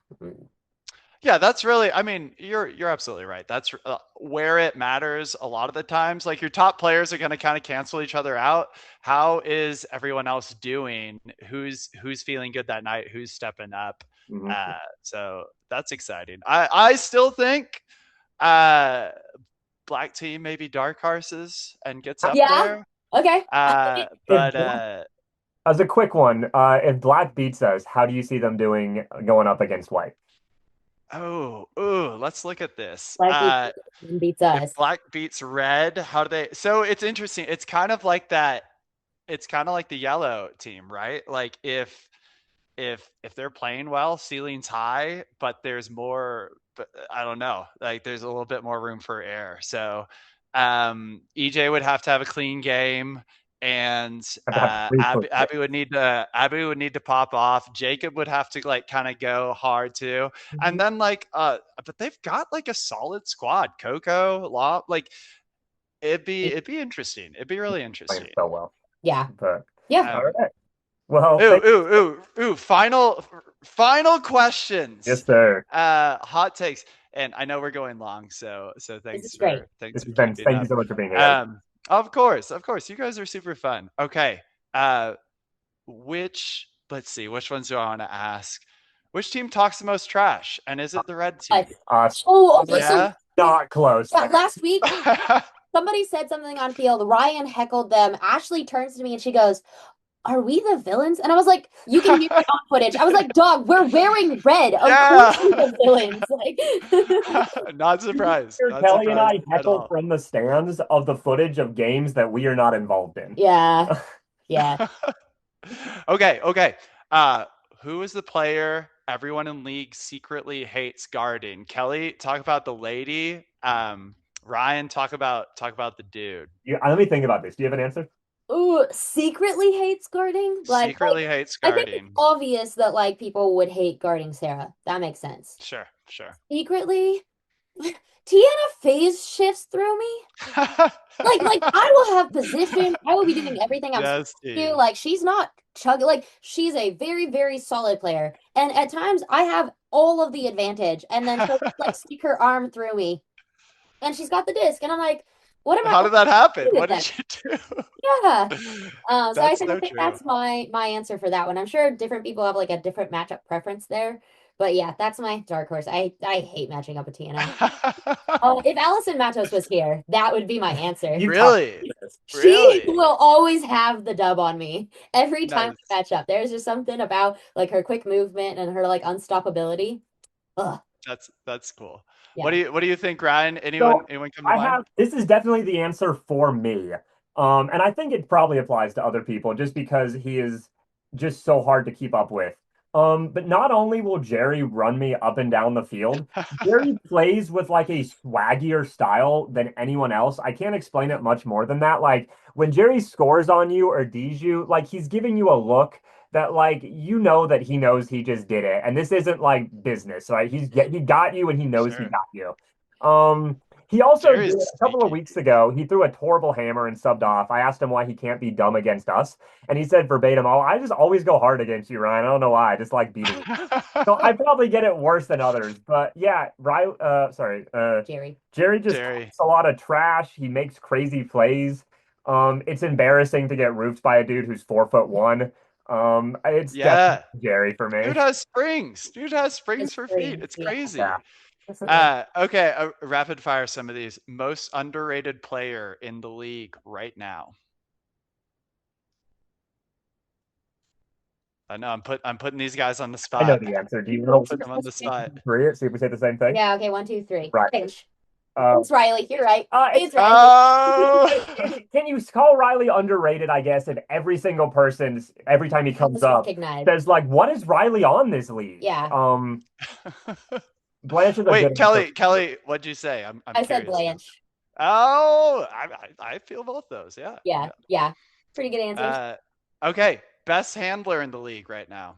Yeah, that's really, I mean, you're absolutely right. That's where it matters a lot of the times. Like your top players are going to kind of cancel each other out. How is everyone else doing? Who's feeling good that night? Who's stepping up? So that's exciting. I still think black team maybe dark horses and gets up there.
Okay.
But
as a quick one, if black beats us, how do you see them doing going up against white?
Oh, let's look at this.
Black beats us.
If black beats red, how do they? So it's interesting. It's kind of like that. It's kind of like the yellow team, right? Like if they're playing well, ceiling's high, but there's more. But I don't know. Like there's a little bit more room for error. So EJ would have to have a clean game. And Abby would need to pop off. Jacob would have to like kind of go hard too. And then like but they've got like a solid squad. Coco, Law, like it'd be interesting. It'd be really interesting.
So well.
Yeah.
But
yeah.
All right. Well,
ooh. Final questions.
Yes, sir.
Hot takes. And I know we're going long, so thanks for
thank you so much for being here.
Of course. You guys are super fun. Okay. Let's see, which ones do I want to ask? Which team talks the most trash? And is it the red team?
Okay.
Yeah?
So,
not close.
Yeah, last week, somebody said something on field. Ryan heckled them. Ashley turns to me and she goes, "Are we the villains?" And I was like, "You can hear it on footage." I was like, "Dog, we're wearing red. Of course we're the villains."
Like, not surprised.
Kelly and I heckle from the stands of the footage of games that we are not involved in.
Yeah.
Okay. Who is the player everyone in league secretly hates guarding? Kelly, talk about the lady. Ryan, talk about the dude.
Let me think about this. Do you have an answer?
Ooh, secretly hates guarding?
Secretly hates guarding.
I think it's obvious that like people would hate guarding Sarah. That makes sense.
Sure.
Secretly, Tiana phase shifts through me. like I will have position. I will be doing everything I'm supposed to do. Like she's not chugging. Like she's a very, very solid player. And at times I have all of the advantage. And then she'll like stick her arm through me. And she's got the disc. And I'm like,
how did that happen? What did you do?
Yeah. So I think that's my answer for that one. I'm sure different people have like a different matchup preference there. But yeah, that's my dark horse. I hate matching up with Tiana. If Allison Matos was here, that would be my answer.
Really?
She will always have the dub on me every time we match up. There's just something about like her quick movement and her like unstoppability. Ugh.
That's cool.
Yeah.
What do you think, Ryan? Anyone come to mind?
This is definitely the answer for me. And I think it probably applies to other people just because he is just so hard to keep up with. But not only will Jerry run me up and down the field, Jerry plays with like a swaggier style than anyone else. I can't explain it much more than that. Like when Jerry scores on you or D's you, like he's giving you a look that like that he knows he just did it, and this isn't like business, right? He got you, and he knows he
Sure.
got you. Um, he also did
Jerry's
a couple of
sneaky.
weeks ago. He threw a horrible hammer and subbed off. I asked him why he can't be dumb against us, and he said verbatim, "Oh, I just always go hard against you, Ryan. I don't know why. I just like beating you." So I probably get it worse than others, but yeah, Riley,
Jerry.
Jerry just
Jerry.
talks a lot of trash. He makes crazy plays. It's embarrassing to get roofed by a dude who's 4'1". It's definitely
Yeah.
Jerry for me.
Dude has springs. Dude has springs
His
for feet.
springs,
It's
yeah.
crazy.
Yeah.
Okay, rapid fire some of these. Most underrated player in the league right now. I know I'm putting these guys on the
I know
spot.
the answer. Do you know
Put them on the spot.
three? See if we say the same thing.
Yeah, okay, 1, 2, 3.
Right.
Finch.
Uh,
It's Riley. You're right.
it's-
It's Riley.
Oh,
can you call Riley underrated? I guess if every single person, every time he comes
It's
up,
recognized.
says like, "What is Riley on this league?"
Yeah.
Blanche is a
wait,
good
Kelly.
answer.
Kelly, what'd you say? I'm
I said
curious.
Blanche.
Oh, I feel both those. Yeah.
Yeah. Pretty good answers.
Okay, best handler in the league right now.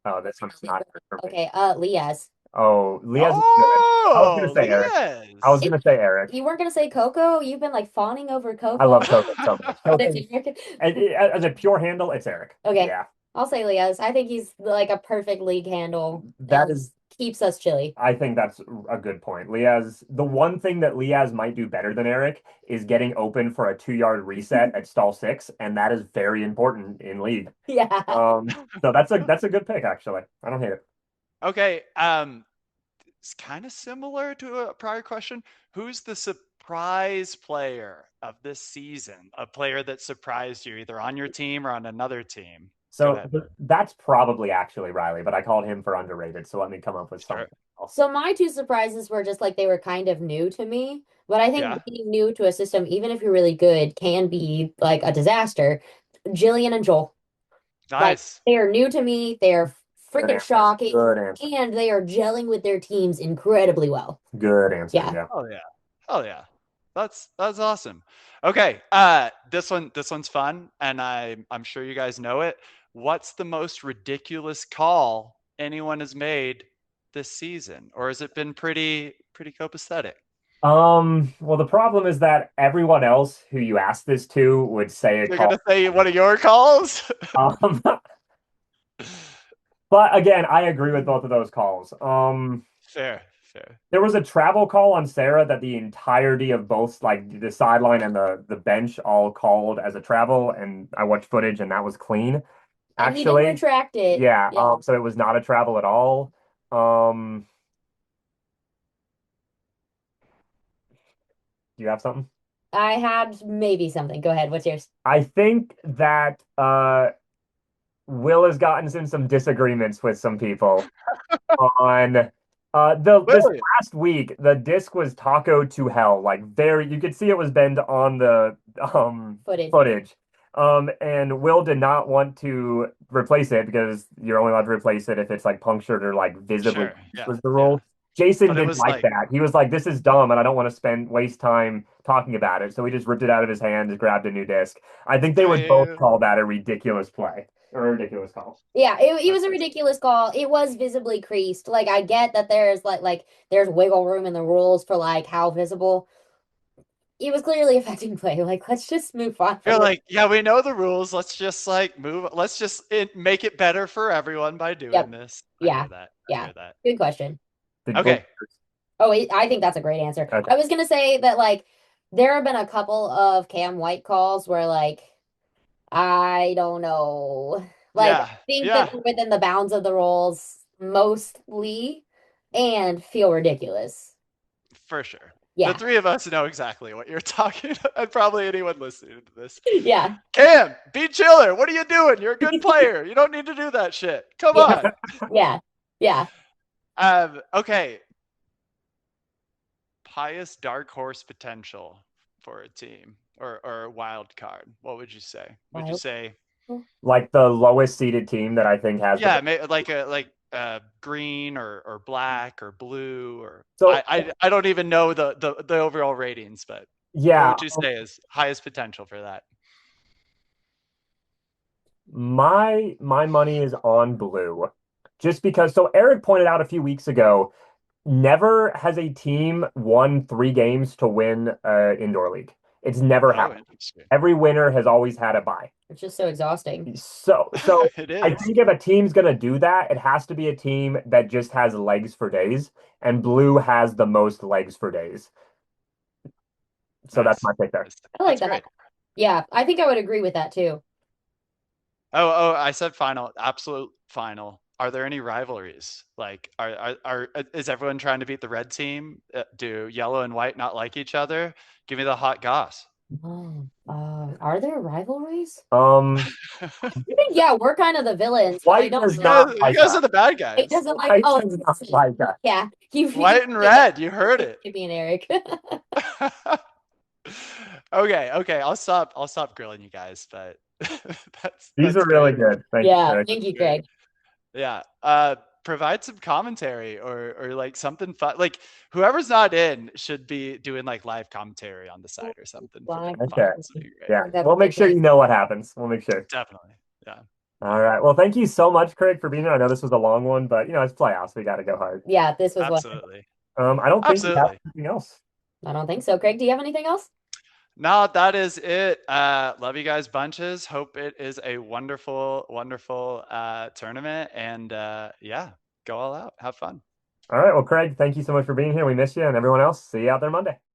Oh, this one's not good for me.
Okay, Liaz.
Oh, Leah's good. I was gonna
Oh,
say Eric.
Liaz.
I was gonna say Eric.
You weren't gonna say Coco? You've been like fawning over Coco.
I love Coco so much.
But
Coco,
it's Eric.
as a pure handle, it's Eric.
Okay.
Yeah,
I'll say Liaz. I think he's like a perfect league handle.
that
and
is.
keeps us chilly.
I think that's a good point. Liaz, the one thing that Liaz might do better than Eric is getting open for a 2-yard reset at stall 6, and that is very important in league.
Yeah.
So that's a good pick actually. I don't hate it.
Okay, it's kind of similar to a prior question. Who's the surprise player of this season? A player that surprised you either on your team or on another team?
So that's probably actually Riley, but I called him for underrated. So let me come up with
Sure.
something else.
So my two surprises were just like they were kind of new to me. But I think
Yeah.
being new to a system, even if you're really good, can be like a disaster. Jillian and Joel.
Nice.
They are new to me. They're
Good
freaking
answer.
shocking.
Good answer.
And they are gelling with their teams incredibly well.
Good answer.
Yeah.
Yeah.
Oh yeah. Oh yeah. That's awesome. Okay. This one's fun, and I'm sure you guys know it. What's the most ridiculous call anyone has made this season, or has it been pretty copacetic?
Well, the problem is that everyone else who you asked this to would say a
You're
call.
gonna say one of your calls?
But again, I agree with both of those calls.
Fair.
There was a travel call on Sarah that the entirety of both, like the sideline and the bench, all called as a travel, and I watched footage, and that was clean.
And he didn't
Actually,
retract it.
yeah. So it was not a travel at all. Do you have something?
I had maybe something. Go ahead. What's yours?
I think that Will has gotten in some disagreements with some people on this
Really?
last week. The disc was taco to hell, like very. You could see it was bent on the footage. And Will did not want to replace it because you're only allowed to replace it if it's like punctured or like visibly
Sure. Yeah.
was the rule. Jason
But it
didn't
was
like
like-
that. He was like, "This is dumb, and I don't want to waste time talking about it." So he just ripped it out of his hand and grabbed a new disc. I think they would both
Damn.
call that a ridiculous play or a ridiculous call.
Yeah, it was a ridiculous call. It was visibly creased. Like I get that there's like there's wiggle room in the rules for like how visible. It was clearly affecting play. Like let's just move on.
You're like, yeah, we know the rules. Let's just like move. Let's just make it better for everyone by doing
Yep.
this.
Yeah.
I hear that.
Yeah.
I hear that.
Good question.
Okay.
Oh, I think that's a great answer.
Okay.
I was gonna say that like there have been a couple of Cam White calls where like I don't know. Like
Yeah,
I think
yeah.
that we're within the bounds of the rules mostly and feel ridiculous.
For sure.
Yeah.
The three of us know exactly what you're talking about, and probably anyone listening to this.
Yeah.
Cam, be chiller. What are you doing? You're a good player. You don't need to do that shit. Come on.
Yeah. Yeah.
Okay. Highest dark horse potential for a team or a wild card. What would you say? Would you
Wild-
say
Like the lowest seeded team that I think has the
yeah, like green or black or blue or
So-
I don't even know the overall ratings, but
yeah.
what would you say is highest potential for that?
My money is on blue. Just because, so Eric pointed out a few weeks ago, never has a team won 3 games to win indoor league. It's never
Oh,
happened.
interesting.
Every winner has always had a bye.
It's just so exhausting.
So
It
I
is.
think if a team's gonna do that, it has to be a team that just has legs for days, and blue has the most legs for days. So that's
Nice.
my pick there.
Nice.
I like
That's
that.
great.
Yeah, I think I would agree with that too.
Oh, I said final, absolute final. Are there any rivalries? Like, is everyone trying to beat the red team? Do yellow and white not like each other? Give me the hot goss.
Oh, are there rivalries?
Um,
I think, yeah, we're kind of the villains, but I
white
don't
does
You
know.
not
guys, you
like
guys
us.
are the bad
It
guys.
doesn't like,
White
oh,
does not like us.
yeah, you
White and
did that.
red, you heard it.
Me and Eric.
Okay, I'll stop grilling you guys, but
These
that's
are really
great.
good. Thank you,
Yeah,
Craig.
thank you,
Great.
Craig.
Yeah. Provide some commentary or like something fun. Like whoever's not in should be doing like live commentary on the side or something for the
Live
Okay.
finals. Would be great.
Yeah,
That
we'll
would be
make sure
great.
you know what happens. We'll make sure.
Definitely. Yeah.
All right. Well, thank you so much, Craig, for being here. I know this was a long one, but it's playoffs. We got to go hard.
Yeah, this was one.
Absolutely.
I don't think we have
Absolutely.
anything else.
I don't think so. Craig, do you have anything else?
No, that is it. Love you guys bunches. Hope it is a wonderful, wonderful tournament. And yeah, go all out. Have fun.
All right. Well, Craig, thank you so much for being here. We miss you, and everyone else, see you out there Monday.